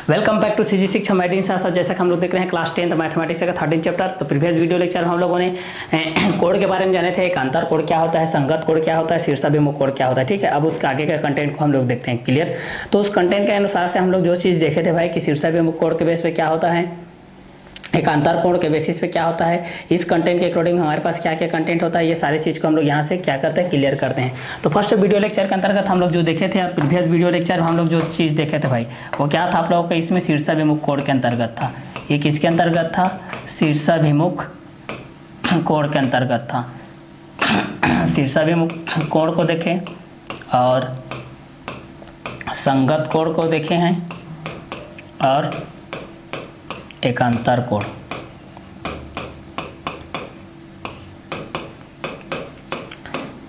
Welcome back to CG शिक्षा matting साथ जैसा कि हम लोग देख रहे हैं क्लास 10th मैथमेटिक्स का 13 चैप्टर। तो प्रीवियस वीडियो लेक्चर में हम लोगों ने कोड के बारे में जाने थे। एक अंतर कोड क्या होता है, संगत कोड क्या होता है, शीर्षाभिमुख कोड क्या होता है। ठीक है, अब उसके आगे का कंटेंट को हम लोग देखते हैं। क्लियर। तो उस कंटेंट के अनुसार से हम लोग जो चीज़ देखे थे भाई कि शीर्षाभिमुख कोड के बेस पे क्या होता है, एक अंतर कोण के बेसिस पे क्या होता है, इस कंटेंट के अकॉर्डिंग हमारे पास क्या क्या कंटेंट होता है, ये सारी चीज़ को हम लोग यहाँ से क्या करते हैं, क्लियर करते हैं। तो फर्स्ट वीडियो लेक्चर के अंतर्गत हम लोग जो देखे थे और प्रीवियस वीडियो लेक्चर में हम लोग जो चीज़ देखे थे भाई वो क्या था आप लोगों का, इसमें शीर्षाभिमुख कोड के अंतर्गत था। ये किसके अंतर्गत था, शीर्षाभिमुख कोड के अंतर्गत था। शीर्षाभिमुख कोड को देखें और संगत कोड को देखे हैं और एक अंतर कोड।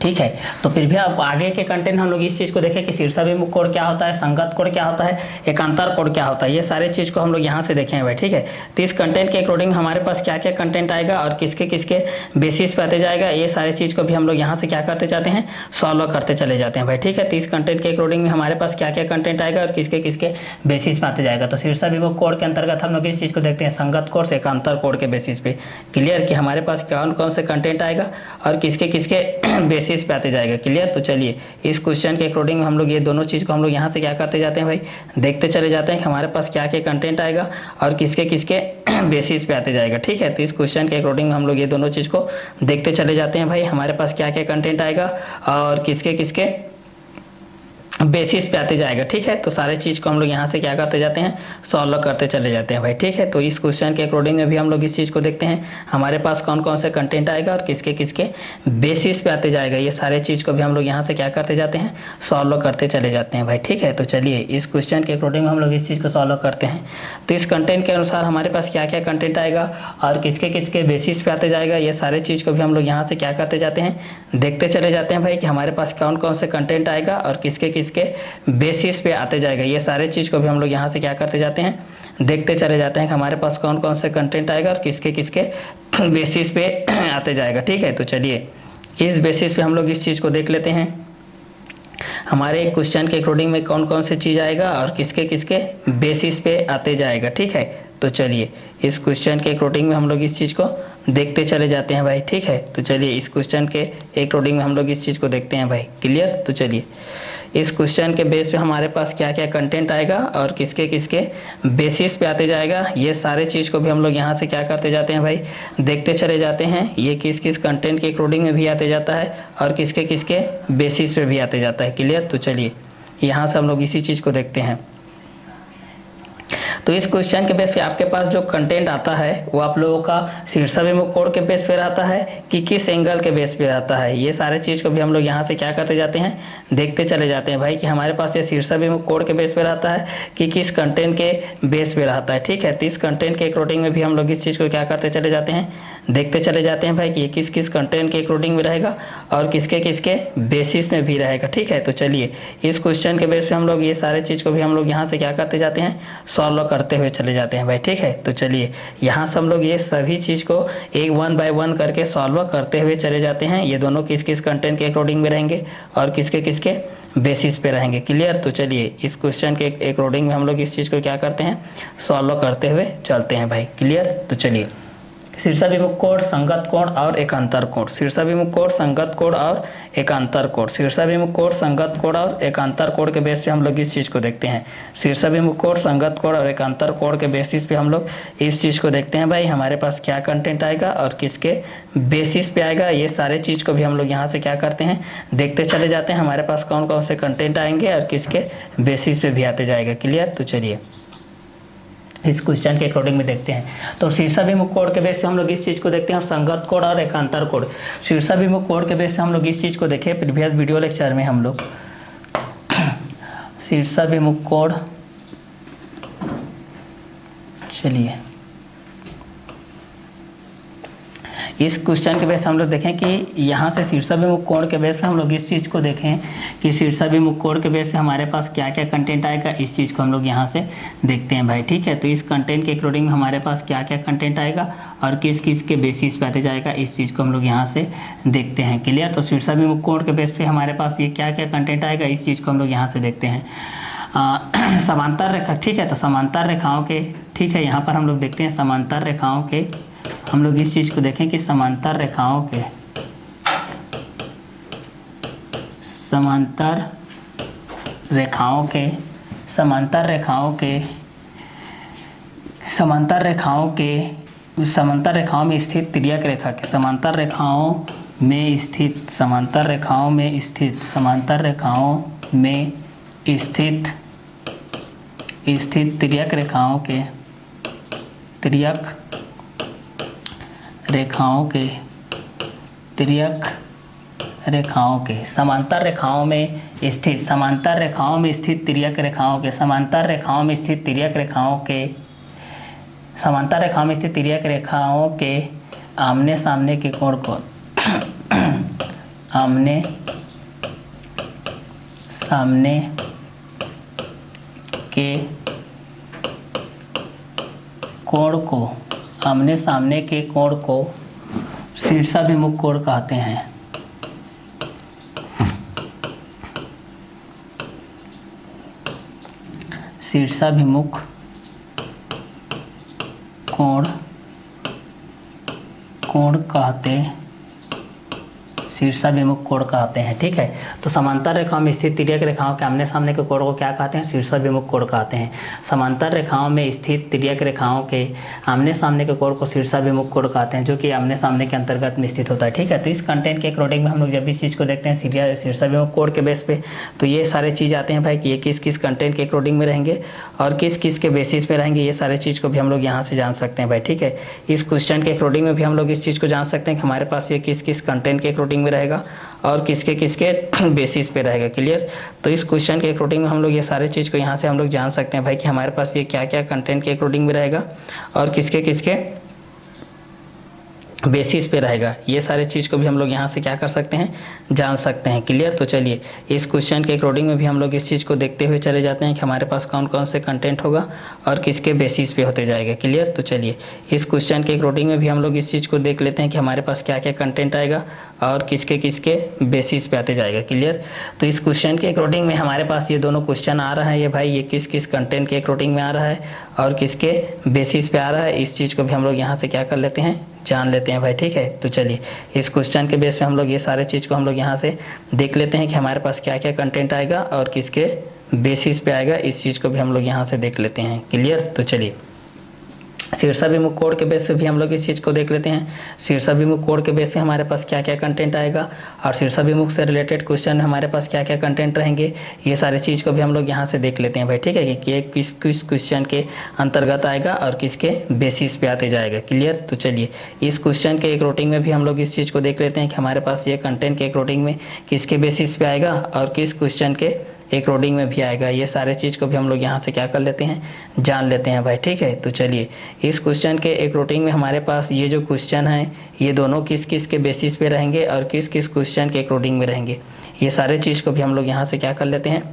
ठीक है, तो फिर भी अब आगे के कंटेंट हम लोग इस चीज़ को देखें कि शीर्षाभिमुख कोड क्या होता है, संगत कोड क्या होता है, एक अंतर कोड क्या होता है, ये सारे चीज़ को हम लोग यहाँ से देखें भाई। ठीक है, तो इस कंटेंट के अकॉर्डिंग हमारे पास क्या क्या कंटेंट आएगा और किसके किसके बेसिस पे आते जाएगा, ये सारे चीज़ को भी हम लोग यहाँ से क्या करते जाते हैं, सॉल्व करते चले जाते हैं भाई। ठीक है, तो इस कंटेंट के अकॉर्डिंग में हमारे पास क्या क्या कंटेंट आएगा और किसके किसके बेसिस पे आते जाएगा। तो शीर्षाभिमुख कोड के अंतर्गत हम लोग इस चीज़ को देखते हैं, संगत कोड से एक अंतर कोड के बेसिस पे। क्लियर कि हमारे पास कौन कौन से कंटेंट आएगा और किसके किसके बेसिस पे आते जाएगा। क्लियर। तो चलिए इस क्वेश्चन के अकॉर्डिंग हम लोग ये दोनों चीज़ को हम लोग यहाँ से क्या करते जाते हैं भाई, देखते चले जाते हैं कि हमारे पास क्या क्या कंटेंट आएगा और किसके किसके बेसिस पे आते जाएगा। ठीक है, तो इस क्वेश्चन के अकॉर्डिंग हम लोग ये दोनों चीज़ को देखते चले जाते हैं भाई, हमारे पास क्या क्या कंटेंट आएगा और किसके किसके बेसिस पे आते जाएगा। ठीक है, तो सारे चीज़ को हम लोग यहाँ से क्या करते जाते हैं, सॉल्व करते चले जाते हैं भाई। ठीक है, तो इस क्वेश्चन के अकॉर्डिंग में भी हम लोग इस चीज़ को देखते हैं, हमारे पास कौन कौन से कंटेंट आएगा और किसके किसके बेसिस पे आते जाएगा, ये सारे चीज़ को भी हम लोग यहाँ से क्या करते जाते हैं, सॉल्व करते चले जाते हैं भाई। ठीक है, तो चलिए इस क्वेश्चन के अकॉर्डिंग हम लोग इस चीज़ को सॉल्व करते हैं। तो इस कंटेंट के अनुसार हमारे पास क्या क्या कंटेंट आएगा और किसके किसके बेसिस पे आते जाएगा, ये सारे चीज़ को भी हम लोग यहाँ से क्या करते जाते हैं, देखते चले जाते हैं भाई कि हमारे पास कौन कौन से कंटेंट आएगा और किसके किसके बेसिस पे आते जाएगा। ये सारे चीज़ को भी हम लोग यहाँ से क्या करते जाते हैं, देखते चले जाते हैं कि हमारे पास कौन कौन से कंटेंट आएगा और किसके किसके बेसिस पे आते जाएगा। ठीक है, तो चलिए इस बेसिस पे हम लोग इस चीज़ को देख लेते हैं, हमारे क्वेश्चन के अकॉर्डिंग में कौन कौन सी चीज़ आएगा और किसके किसके बेसिस पे आते जाएगा। ठीक है, तो चलिए इस क्वेश्चन के अकॉर्डिंग में हम लोग इस चीज़ को देखते चले जाते हैं भाई। ठीक है, तो चलिए इस क्वेश्चन के अकॉर्डिंग में हम लोग इस चीज़ को देखते हैं भाई। क्लियर। तो चलिए इस क्वेश्चन के बेस पे हमारे पास क्या क्या कंटेंट आएगा और किसके किसके बेसिस पे आते जाएगा, ये सारे चीज़ को भी हम लोग यहाँ से क्या करते जाते हैं भाई, देखते चले जाते हैं। ये किस किस कंटेंट के अकॉर्डिंग में भी आते जाता है और किसके किसके बेसिस पे भी आते जाता है। क्लियर। तो चलिए यहाँ से हम लोग इसी चीज़ को देखते हैं। तो इस क्वेश्चन के बेस पे आपके पास जो कंटेंट आता है वो आप लोगों का शीर्षाभिमुख कोड के बेस पे रहता है कि किस एंगल के बेस पे रहता है, ये सारे चीज़ को भी हम लोग यहाँ से क्या करते जाते हैं, देखते चले जाते हैं भाई कि हमारे पास ये शीर्षाभिमुख कोड के बेस पे रहता है कि किस कंटेंट के बेस पे रहता है। ठीक है, तो इस कंटेंट के अकॉर्डिंग में भी हम लोग इस चीज़ को क्या करते चले जाते हैं, देखते चले जाते हैं भाई कि ये किस किस कंटेंट के अकॉर्डिंग में रहेगा और किसके किसके बेसिस में भी रहेगा। ठीक है, तो चलिए इस क्वेश्चन के बेस पे हम लोग ये सारे चीज़ को भी हम लोग यहाँ से क्या करते जाते हैं, सॉल्व करते हुए चले जाते हैं भाई। ठीक है, तो चलिए यहाँ से हम लोग ये सभी चीज़ को एक 1 बाय 1 करके सॉल्व करते हुए चले जाते हैं, ये दोनों किस किस कंटेंट के अकॉर्डिंग में रहेंगे और किसके किसके बेसिस पे रहेंगे। क्लियर। तो चलिए इस क्वेश्चन के अकॉर्डिंग में हम लोग इस चीज़ को क्या करते हैं, सॉल्व करते हुए चलते हैं भाई। क्लियर। तो चलिए शीर्षाभिमुख कोड, संगत कोड और एक अंतर कोड, शीर्षाभिमुख कोड, संगत कोड और एक अंतर कोड, शीर्षाभिमुख कोड, संगत कोड और एक अंतर कोड के बेस पे हम लोग इस चीज़ को देखते हैं। शीर्षाभिमुख कोड, संगत कोड और एक अंतर कोड के बेसिस पे हम लोग इस चीज़ को देखते हैं भाई, हमारे पास क्या कंटेंट आएगा और किसके बेसिस पे आएगा, ये सारे चीज़ को भी हम लोग यहाँ से क्या करते हैं, देखते चले जाते हैं, हमारे पास कौन कौन से कंटेंट आएंगे और किसके बेसिस पे भी आते जाएगा। क्लियर। तो चलिए इस क्वेश्चन के अकॉर्डिंग में देखते हैं। तो शीर्षाभिमुख कोड के बेस से हम लोग इस चीज़ को देखते हैं और संगत कोड और एक अंतर कोड। शीर्षाभिमुख कोड के बेस से हम लोग इस चीज़ को देखे प्रीवियस वीडियो लेक्चर में हम लोग शीर्षाभिमुख कोड, चलिए इस क्वेश्चन के बेस हम लोग देखें कि यहाँ से शीर्षाभिमुख कोड के बेस पे हम लोग इस चीज़ को देखें कि शीर्षाभिमुख कोड के बेस पे हमारे पास क्या क्या कंटेंट आएगा, इस चीज़ को हम लोग यहाँ से देखते हैं भाई। ठीक है, तो इस कंटेंट के अकॉर्डिंग हमारे पास क्या क्या कंटेंट आएगा और किस किस के बेसिस पे आते जाएगा, इस चीज़ को हम लोग यहाँ से देखते हैं। क्लियर। तो शीर्षाभिमुख कोड के बेस पे हमारे पास ये क्या क्या कंटेंट आएगा, इस चीज़ को हम लोग यहाँ से देखते हैं। समांतर रेखा, ठीक है। तो समांतर रेखाओं के, ठीक है, यहाँ पर हम लोग देखते हैं समांतर रेखाओं के, हम लोग इस चीज़ को देखें कि समांतर रेखाओं के, समांतर रेखाओं के, समांतर रेखाओं के, समांतर रेखाओं के, समांतर रेखाओं में स्थित तिर्यक रेखा के, समांतर रेखाओं में स्थित, समांतर रेखाओं में स्थित, समांतर रेखाओं में स्थित तिर्यक रेखाओं के, तिर्यक रेखाओं के, तिर्यक रेखाओं के, समांतर रेखाओं में स्थित, समांतर रेखाओं में स्थित तिर्यक रेखाओं के, समांतर रेखाओं में स्थित तिर्यक रेखाओं के, समांतर रेखाओं में स्थित तिर्यक रेखाओं के आमने सामने के कोण को आमने सामने के कोण को, आमने सामने के कोण को शीर्षाभिमुख कोण कहते हैं। शीर्षाभिमुख कोण कहते, शीर्षाभिमुख कोण कहते हैं, ठीक है। तो समांतर रेखाओं में स्थित तिर्यक रेखाओं के आमने सामने के कोण को क्या कहते हैं? शीर्षाभिमुख कोण कहते हैं। समांतर रेखाओं में स्थित तिर्यक रेखाओं के आमने सामने के कोण को शीर्षाभिमुख कोण कहते हैं, जो कि आमने सामने के अंतर्गत में स्थित होता है, ठीक है। तो इस कंटेंट के अकॉर्डिंग में हम लोग जब भी इस चीज़ को देखते हैं शीर्षाभिमुख कोण के बेस पे, तो ये सारे चीज़ आते हैं भाई कि ये किस किस कंटेंट के अकॉर्डिंग में रहेंगे और किस किस के बेसिस पे रहेंगे, ये सारे चीज़ को भी हम लोग यहाँ से जान सकते हैं भाई, ठीक है। इस क्वेश्चन के अकॉर्डिंग में भी हम लोग इस चीज़ को जान सकते हैं कि हमारे पास ये किस किस कंटेंट के अकॉर्डिंग में रहेगा और किसके किसके बेसिस पे रहेगा, क्लियर। तो इस क्वेश्चन के अकॉर्डिंग में हम लोग ये सारे चीज़ को यहाँ से हम लोग जान सकते हैं भाई कि हमारे पास ये क्या क्या कंटेंट के अकॉर्डिंग में रहेगा और किसके किसके बेसिस पे रहेगा, ये सारे चीज़ को भी हम लोग यहाँ से क्या कर सकते हैं, जान सकते हैं, क्लियर। तो चलिए इस क्वेश्चन के अकॉर्डिंग में भी हम लोग इस चीज़ को देखते हुए चले जाते हैं कि हमारे पास कौन कौन से कंटेंट होगा और किसके बेसिस पे होते जाएगा, क्लियर। तो चलिए इस क्वेश्चन के अकॉर्डिंग में भी हम लोग इस चीज़ को देख लेते हैं कि हमारे पास क्या क्या कंटेंट आएगा और किसके किसके बेसिस पे आते जाएगा, क्लियर। तो इस क्वेश्चन के अकॉर्डिंग में हमारे पास ये दोनों क्वेश्चन आ रहा है, ये भाई ये किस किस कंटेंट के अकॉर्डिंग में आ रहा है और किसके बेसिस पे आ रहा है, इस चीज़ को भी हम लोग यहाँ से क्या कर लेते हैं, जान लेते हैं भाई, ठीक है। तो चलिए इस क्वेश्चन के बेस पे हम लोग ये सारे चीज़ को हम लोग यहाँ से देख लेते हैं कि हमारे पास क्या क्या कंटेंट आएगा और किसके बेसिस पे आएगा, इस चीज़ को भी हम लोग यहाँ से देख लेते हैं, क्लियर। तो चलिए शीर्षाभिमुख कोण के बेस पे भी हम लोग इस चीज़ को देख लेते हैं। शीर्षाभिमुख कोण के बेस पे हमारे पास क्या क्या कंटेंट आएगा और शीर्षाभिमुख से रिलेटेड क्वेश्चन में हमारे पास क्या क्या कंटेंट रहेंगे, ये सारी चीज़ को भी हम लोग यहाँ से देख लेते हैं भाई, ठीक है, कि ये किस किस क्वेश्चन के अंतर्गत आएगा और किसके बेसिस पे आते जाएगा, क्लियर। तो चलिए इस क्वेश्चन के अकॉर्डिंग में भी हम लोग इस चीज़ को देख लेते हैं कि हमारे पास ये कंटेंट के अकॉर्डिंग में किसके बेसिस पे आएगा और किस क्वेश्चन के अकॉर्डिंग में भी आएगा, ये सारे चीज़ को भी हम लोग यहाँ से क्या कर लेते हैं, जान लेते हैं भाई, ठीक है। तो चलिए इस क्वेश्चन के अकॉर्डिंग में हमारे पास ये जो क्वेश्चन है ये दोनों किस किस के बेसिस पे रहेंगे और किस किस क्वेश्चन के अकॉर्डिंग में रहेंगे, ये सारे चीज़ को भी हम लोग यहाँ से क्या कर लेते हैं,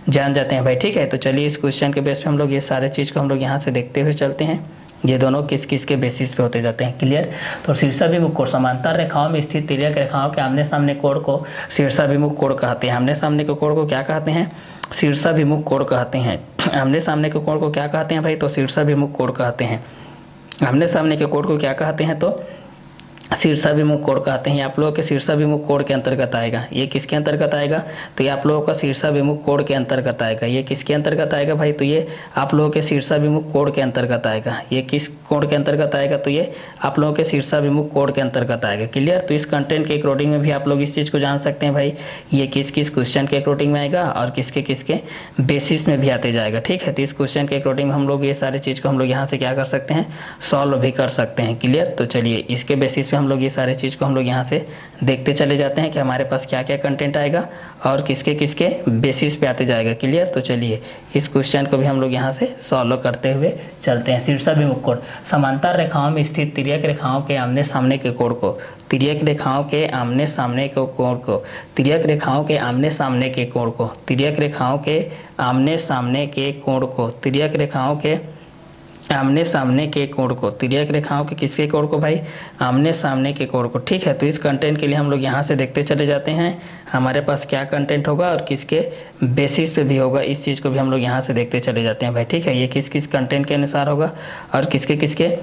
जान जाते हैं भाई, ठीक है। तो चलिए इस क्वेश्चन के बेस पे हम लोग ये सारे चीज़ को हम लोग यहाँ से देखते हुए चलते हैं, ये दोनों किस किस के बेसिस पे होते जाते हैं, क्लियर। तो शीर्षाभिमुख कोण, समांतर रेखाओं में स्थित तिर्यक रेखाओं के आमने सामने कोण को शीर्षाभिमुख कोण कहते हैं। आमने सामने के कोण को क्या कहते हैं, शीर्षाभिमुख कोण कहते हैं। आमने सामने के कोण को क्या कहते हैं भाई, तो शीर्षाभिमुख कोण कहते हैं। आमने सामने के कोण को क्या कहते हैं, तो शीर्षाभिमुख कोण कहते हैं। आप लोगों के शीर्षाभिमुख कोण के अंतर्गत आएगा, ये किसके अंतर्गत आएगा, तो ये आप लोगों का शीर्षाभिमुख कोण के अंतर्गत आएगा। ये किसके अंतर्गत आएगा भाई, तो ये आप लोगों के शीर्षाभिमुख कोण के अंतर्गत आएगा। ये किस कोण के अंतर्गत आएगा, तो ये आप लोगों के शीर्षाभिमुख कोण के अंतर्गत आएगा, क्लियर। तो इस कंटेंट के अकॉर्डिंग में भी आप लोग इस चीज़ को जान सकते हैं भाई ये किस किस क्वेश्चन के अकॉर्डिंग में आएगा और किसके किसके बेसिस में भी आते जाएगा, ठीक है। तो इस क्वेश्चन के अकॉर्डिंग हम लोग ये सारे चीज़ को हम लोग यहाँ से क्या कर सकते हैं, सॉल्व भी कर सकते हैं, क्लियर। तो चलिए इसके बेसिस पे हम लोग ये सारे चीज़ को हम लोग यहाँ से देखते चले जाते हैं कि हमारे पास क्या क्या कंटेंट आएगा और किसके किसके बेसिस पे आते जाएगा, क्लियर। तो चलिए इस क्वेश्चन को भी हम लोग यहाँ से सॉल्व करते हुए चलते हैं। शीर्षाभिमुख कोण, समांतर रेखाओं में स्थित तिर्यक रेखाओं के आमने सामने के कोण को, तिर्यक रेखाओं के आमने सामने के कोण को, तिर्यक रेखाओं के आमने सामने के कोण को, तिर्यक रेखाओं के आमने सामने के कोण को, तिर्यक रेखाओं के आमने सामने के कोण को, तिर्यक रेखाओं के किसके कोण को भाई, आमने सामने के कोण को। ठीक है, तो इस कंटेंट के लिए हम लोग यहाँ से देखते चले जाते हैं हमारे पास क्या कंटेंट होगा और किसके बेसिस पे भी होगा, इस चीज़ को भी हम लोग यहाँ से देखते चले जाते हैं भाई। ठीक है, ये किस किस कंटेंट के अनुसार होगा और किसके किसके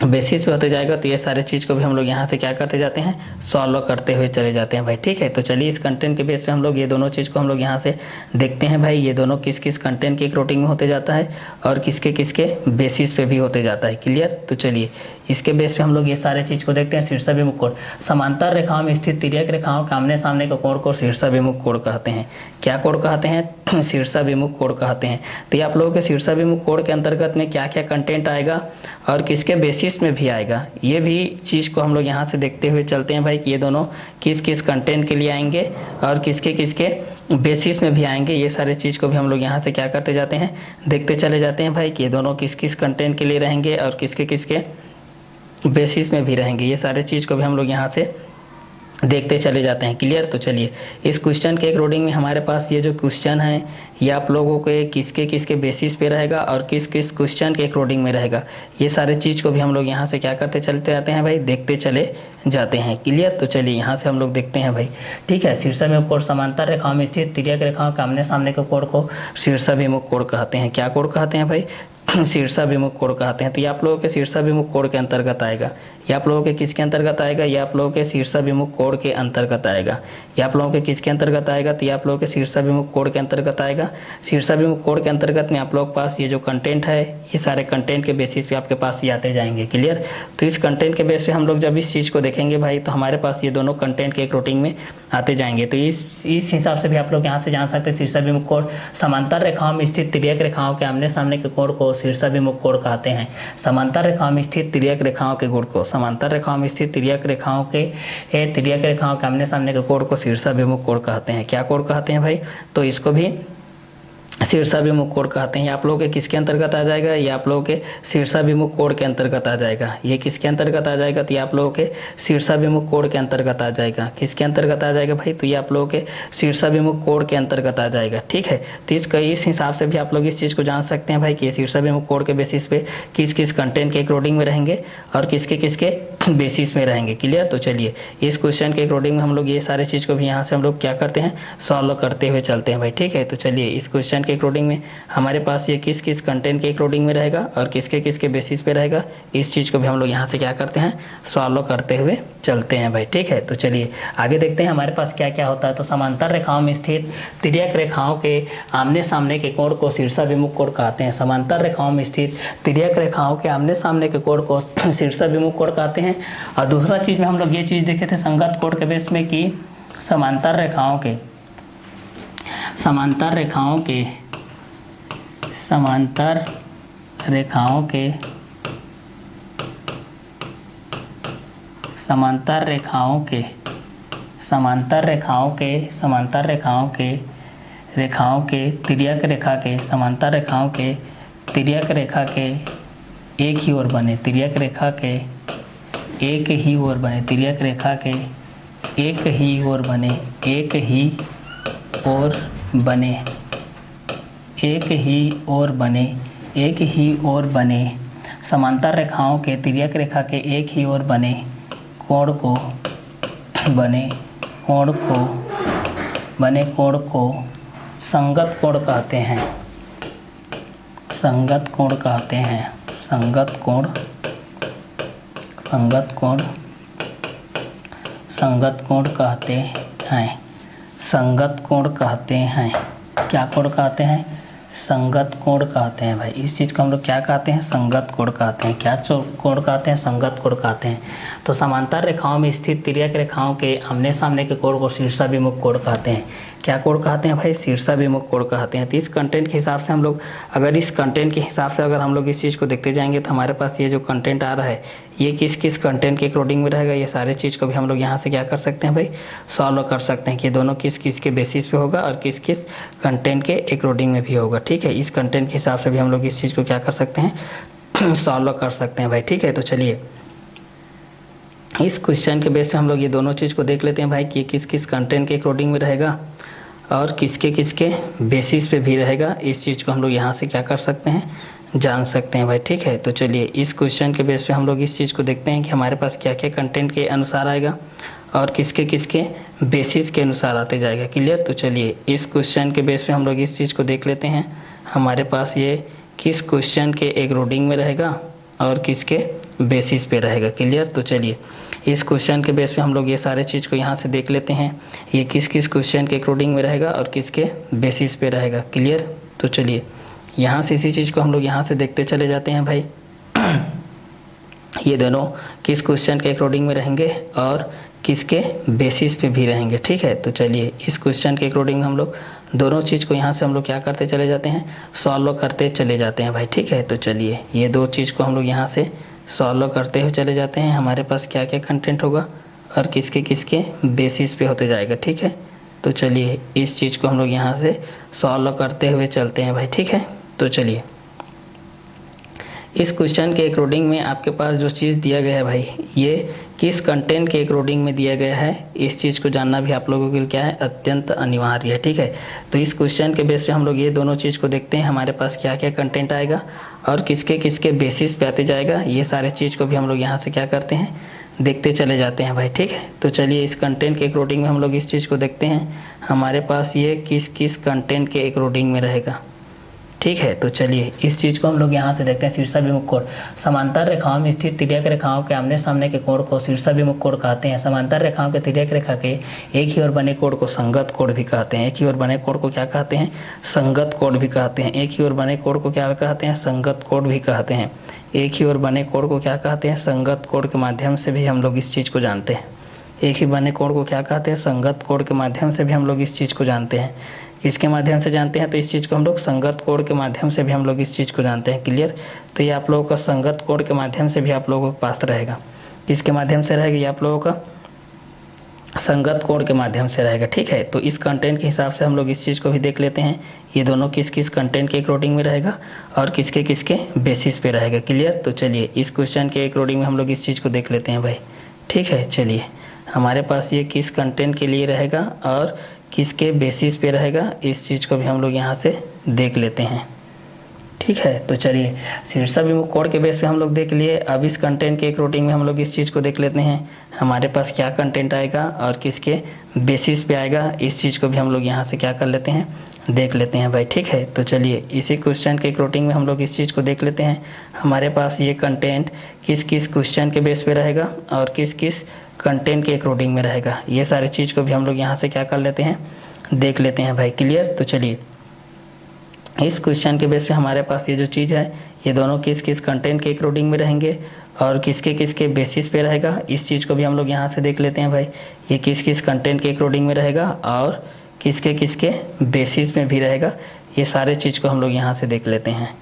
बेसिस पे होते जाएगा, तो ये सारे चीज़ को भी हम लोग यहाँ से क्या करते जाते हैं, सॉल्व करते हुए चले जाते हैं भाई। ठीक है, तो चलिए इस कंटेंट के बेस पे हम लोग ये दोनों चीज़ को हम लोग यहाँ से देखते हैं भाई, ये दोनों किस किस कंटेंट की एक रूटिंग में होते जाता है और किसके किसके बेसिस पे भी होते जाता है। क्लियर, तो चलिए इसके बेस पे हम लोग ये सारे चीज़ को देखते हैं। शीर्षाभिमुख कोण, समांतर रेखाओं में स्थित तिर्यक रेखाओं के आमने सामने के कोण को शीर्षाभिमुख कोण कहते हैं। क्या कोण कहते हैं, शीर्षाभिमुख कोण कहते हैं। तो ये आप लोगों के शीर्षाभिमुख कोण के अंतर्गत में क्या क्या कंटेंट आएगा और किसके बेसिस में भी आएगा, ये भी चीज़ को हम लोग यहाँ से देखते हुए चलते हैं भाई कि ये दोनों किस किस कंटेंट के लिए आएंगे और किसके किसके बेसिस में भी आएंगे। ये सारे चीज़ को भी हम लोग यहाँ से क्या करते जाते हैं, देखते चले जाते हैं भाई कि ये दोनों किस किस कंटेंट के लिए रहेंगे और किसके किसके बेसिस में भी रहेंगे। ये सारे चीज़ को भी हम लोग यहाँ से देखते चले जाते हैं। क्लियर, तो चलिए इस क्वेश्चन के अकॉर्डिंग में हमारे पास ये जो क्वेश्चन है ये आप लोगों के किसके किसके बेसिस पे रहेगा और किस किस क्वेश्चन के अकॉर्डिंग में रहेगा, ये सारे चीज़ को भी हम लोग यहाँ से क्या करते चलते जाते हैं भाई, देखते चले जाते हैं। क्लियर, तो चलिए यहाँ से हम लोग देखते हैं भाई। ठीक है, शीर्षाभिमुख कोण, समांतर रेखाओं में स्थित तिर्यक रेखाओं के आमने सामने के कोण को शीर्षाभिमुख कोण कहते हैं। क्या कोण कहते हैं भाई, शीर्षाभिमुख कोण कहते हैं। तो ये आप लोगों के शीर्षाभिमुख कोण के अंतर्गत आएगा। ये आप लोगों के किसके अंतर्गत आएगा, ये आप लोगों के शीर्षाभिमुख कोण के अंतर्गत आएगा। ये आप लोगों के किसके अंतर्गत आएगा, तो ये आप लोगों के शीर्षाभिमुख कोण के अंतर्गत आएगा। शीर्षाभिमुख कोण के अंतर्गत में आप लोगों के पास ये जो कंटेंट है ये सारे कंटेंट के बेसिस पे आपके पास ये आते जाएंगे। क्लियर, तो इस कंटेंट के बेस पे हम लोग जब इस चीज़ को देखेंगे भाई तो हमारे पास ये दोनों कंटेंट के एक रूटिंग में आते जाएंगे। तो इस हिसाब से भी आप लोग यहाँ से जान सकते हैं शीर्षाभिमुख कोण, समांतर रेखाओं में स्थित तिर्यक रेखाओं के आमने सामने के कोण को शीर्षाभिमुख कोण कहते हैं। समांतर रेखाओं में स्थित तिर्यक रेखाओं के कोण को, समांतर रेखाओं में स्थित तिर्यक रेखाओं के आमने सामने के कोण को शीर्षाभिमुख कोण कहते हैं। क्या कोण कहते हैं भाई, तो इसको भी शीर्षाभिमुख कोण कहते हैं। आप लोगों के किसके अंतर्गत आ जाएगा, ये आप लोगों के शीर्षाभिमुख कोण के अंतर्गत आ जाएगा। ये किसके अंतर्गत आ जाएगा, तो ये आप लोगों के शीर्षाभिमुख कोण के अंतर्गत आ जाएगा। किसके अंतर्गत आ जाएगा भाई, तो ये आप लोगों के शीर्षाभिमुख कोण के अंतर्गत आ जाएगा। ठीक है, तो इस हिसाब से भी आप लोग इस चीज़ को जान सकते हैं भाई कि शीर्षाभिमुख कोण के बेसिस पे किस किस कंटेंट के अकॉर्डिंग में रहेंगे और किसके किसके बेसिस में रहेंगे। क्लियर, तो चलिए इस क्वेश्चन के अकॉर्डिंग में हम लोग ये सारे चीज़ को भी यहाँ से हम लोग क्या करते हैं, सॉल्व करते हुए चलते हैं भाई। ठीक है, तो चलिए इस क्वेश्चन के अकॉर्डिंग में हमारे पास ये किस किस कंटेंट के अकॉर्डिंग में रहेगा और किसके किसके बेसिस पे रहेगा, इस चीज़ को भी हम लोग यहाँ से क्या करते हैं, सॉल्व करते हुए चलते हैं भाई। ठीक है, तो चलिए आगे देखते हैं हमारे पास क्या क्या होता है। तो समांतर रेखाओं में स्थित तिर्यक रेखाओं के आमने सामने के कोण को शीर्षाभिमुख कोण कहते हैं। समांतर रेखाओं में स्थित तिर्यक रेखाओं के आमने सामने के कोण को शीर्षाभिमुख कोण कहते हैं। और दूसरा चीज़ में हम लोग ये चीज़ देखे थे संगत कोण के बेस में कि समांतर रेखाओं के समांतर रेखाओं के तिर्यक रेखा के समांतर रेखाओं के तिर्यक रेखा के एक ही ओर बने, तिर्यक रेखा के एक ही ओर बने, तिर्यक रेखा के एक ही ओर बने, एक ही ओर बने, एक ही ओर बने, एक ही ओर बने, समांतर रेखाओं के तिर्यक रेखा के एक ही ओर बने कोण को संगत कोण कहते हैं। संगत कोण कहते हैं। संगत कोण कहते हैं। संगत कोण कहते हैं। क्या कोण कहते हैं, संगत कोण कहते हैं भाई। इस चीज़ को हम लोग क्या कहते हैं, संगत कोण कहते हैं। क्या कोण कहते हैं, संगत कोण कहते हैं। तो समांतर रेखाओं में स्थित तिर्यक रेखाओं के आमने सामने के कोण को शीर्षाभिमुख कोण कहते हैं। क्या कोण कहते हैं भाई, शीर्षाभिमुख कोण कहते हैं। तो इस कंटेंट के हिसाब से हम लोग अगर हम लोग इस चीज़ को देखते जाएंगे तो हमारे पास ये जो कंटेंट आ रहा है ये किस किस कंटेंट के अकॉर्डिंग में रहेगा, ये सारे चीज़ को भी हम लोग यहाँ से क्या कर सकते हैं भाई, सॉल्व कर सकते हैं कि दोनों किस किस के बेसिस पे होगा और किस किस कंटेंट के अकॉर्डिंग में भी होगा। ठीक है, इस कंटेंट के हिसाब से भी हम लोग इस चीज़ को क्या कर सकते हैं, सॉल्व कर सकते हैं भाई। ठीक है, तो चलिए इस क्वेश्चन के बेस पे हम लोग ये दोनों चीज़ को देख लेते हैं भाई कि किस किस कंटेंट के अकॉर्डिंग में रहेगा और किसके किसके बेसिस पे भी रहेगा। इस चीज़ को हम लोग यहाँ से क्या कर सकते हैं, जान सकते हैं भाई। ठीक है, तो चलिए इस क्वेश्चन के बेस पे हम लोग इस चीज़ को देखते हैं कि हमारे पास क्या क्या कंटेंट के अनुसार आएगा और किसके किसके बेसिस के अनुसार आते जाएगा। क्लियर, तो चलिए इस क्वेश्चन के बेस पे हम लोग इस चीज़ को देख लेते हैं। हमारे पास ये किस क्वेश्चन के अकॉर्डिंग में रहेगा और किसके बेसिस पे रहेगा। क्लियर, तो चलिए इस क्वेश्चन के बेस पे हम लोग ये सारे चीज़ को यहाँ से देख लेते हैं, ये किस किस क्वेश्चन के अकॉर्डिंग में रहेगा और किसके बेसिस पे रहेगा। क्लियर, तो चलिए यहाँ से इसी चीज़ को हम लोग यहाँ से देखते चले जाते हैं भाई। ये दोनों किस क्वेश्चन के अकॉर्डिंग में रहेंगे और किसके बेसिस पे भी रहेंगे। ठीक है, तो चलिए इस क्वेश्चन के अकॉर्डिंग हम लोग दोनों चीज़ को यहाँ से हम लोग क्या करते चले जाते हैं, सॉल्व करते चले जाते हैं भाई। ठीक है, तो चलिए ये दो चीज़ को हम लोग यहाँ से सॉल्व करते हुए चले जाते हैं। हमारे पास क्या क्या कंटेंट होगा और किसके किसके बेसिस पे होते जाएगा। ठीक है, तो चलिए इस चीज़ को हम लोग यहाँ से सॉल्व करते हुए चलते हैं भाई। ठीक है, तो चलिए इस क्वेश्चन के अकॉर्डिंग में आपके पास जो चीज़ दिया गया है भाई, ये किस कंटेंट के अकॉर्डिंग में दिया गया है, इस चीज़ को जानना भी आप लोगों के लिए क्या है, अत्यंत अनिवार्य है। ठीक है, तो इस क्वेश्चन के बेस पे हम लोग ये दोनों चीज़ को देखते हैं, हमारे पास क्या क्या कंटेंट आएगा और किसके किसके बेसिस पे आते जाएगा। ये सारे चीज़ को भी हम लोग यहाँ से क्या करते हैं, देखते चले जाते हैं भाई। ठीक है, तो चलिए इस कंटेंट के अकॉर्डिंग में हम लोग इस चीज़ को देखते हैं, हमारे पास ये किस किस कंटेंट के अकॉर्डिंग में रहेगा। ठीक है, तो चलिए इस चीज़ को हम लोग यहाँ से देखते हैं। शीर्षाभिमुख कोण, समांतर रेखाओं में स्थित तिर्यक रेखाओं के आमने सामने के कोण को शीर्षाभिमुख कोण कहते हैं। समांतर रेखाओं के तिर्यक रेखा के एक ही ओर बने कोण को संगत कोण भी कहते हैं। एक ही ओर बने कोण को क्या कहते हैं, संगत कोण भी कहते हैं। एक ही ओर बने कोण को क्या कहते हैं, संगत कोण भी कहते हैं। एक ही ओर बने कोण को क्या कहते हैं, संगत कोण के माध्यम से भी हम लोग इस चीज़ को जानते हैं। एक ही बने कोण को क्या कहते हैं, संगत कोण के माध्यम से भी हम लोग इस चीज़ को जानते हैं। किसके माध्यम से जानते हैं, तो इस चीज़ को हम लोग संगत कोण के माध्यम से भी हम लोग इस चीज़ को जानते हैं। क्लियर, तो ये आप लोगों का संगत कोण के माध्यम से भी आप लोगों के पास रहेगा। किसके माध्यम से रहेगा, ये आप लोगों का संगत कोण के माध्यम से रहेगा। ठीक है, तो इस कंटेंट के हिसाब से हम लोग इस चीज़ को भी देख लेते हैं, ये दोनों किस किस कंटेंट के अकॉर्डिंग में रहेगा और किसके किसके बेसिस पे रहेगा। क्लियर, तो चलिए इस क्वेश्चन के अकॉर्डिंग में हम लोग इस चीज़ को देख लेते हैं भाई। ठीक है, चलिए हमारे पास ये किस कंटेंट के लिए रहेगा और किसके बेसिस पे रहेगा, इस चीज़ को भी हम लोग यहाँ से देख लेते हैं। ठीक है, तो चलिए शीर्षाभिमुख कोण के बेस पे हम लोग देख लिए। अब इस कंटेंट के अकॉर्डिंग में हम लोग इस चीज़ को देख लेते हैं, हमारे पास क्या कंटेंट आएगा और किसके बेसिस पे आएगा, इस चीज़ को भी हम लोग यहाँ से क्या कर लेते हैं, देख लेते हैं भाई। ठीक है, तो चलिए इसी क्वेश्चन के अकॉर्डिंग में हम लोग इस चीज़ को देख लेते हैं, हमारे पास ये कंटेंट किस किस क्वेश्चन के बेस पे रहेगा और किस किस कंटेंट के अकॉर्डिंग में रहेगा। ये सारी चीज़ को भी हम लोग यहाँ से क्या कर लेते हैं, देख लेते हैं भाई। क्लियर, तो चलिए इस क्वेश्चन के बेस पे हमारे पास ये जो चीज़ है, ये दोनों किस किस कंटेंट के अकॉर्डिंग में रहेंगे और किसके किसके बेसिस पे रहेगा, इस चीज़ को भी हम लोग यहाँ से देख लेते हैं भाई। ये किस किस कंटेंट के अकॉर्डिंग में रहेगा और किसके किसके बेसिस में भी रहेगा, ये सारे चीज़ को हम लोग यहाँ से देख लेते हैं।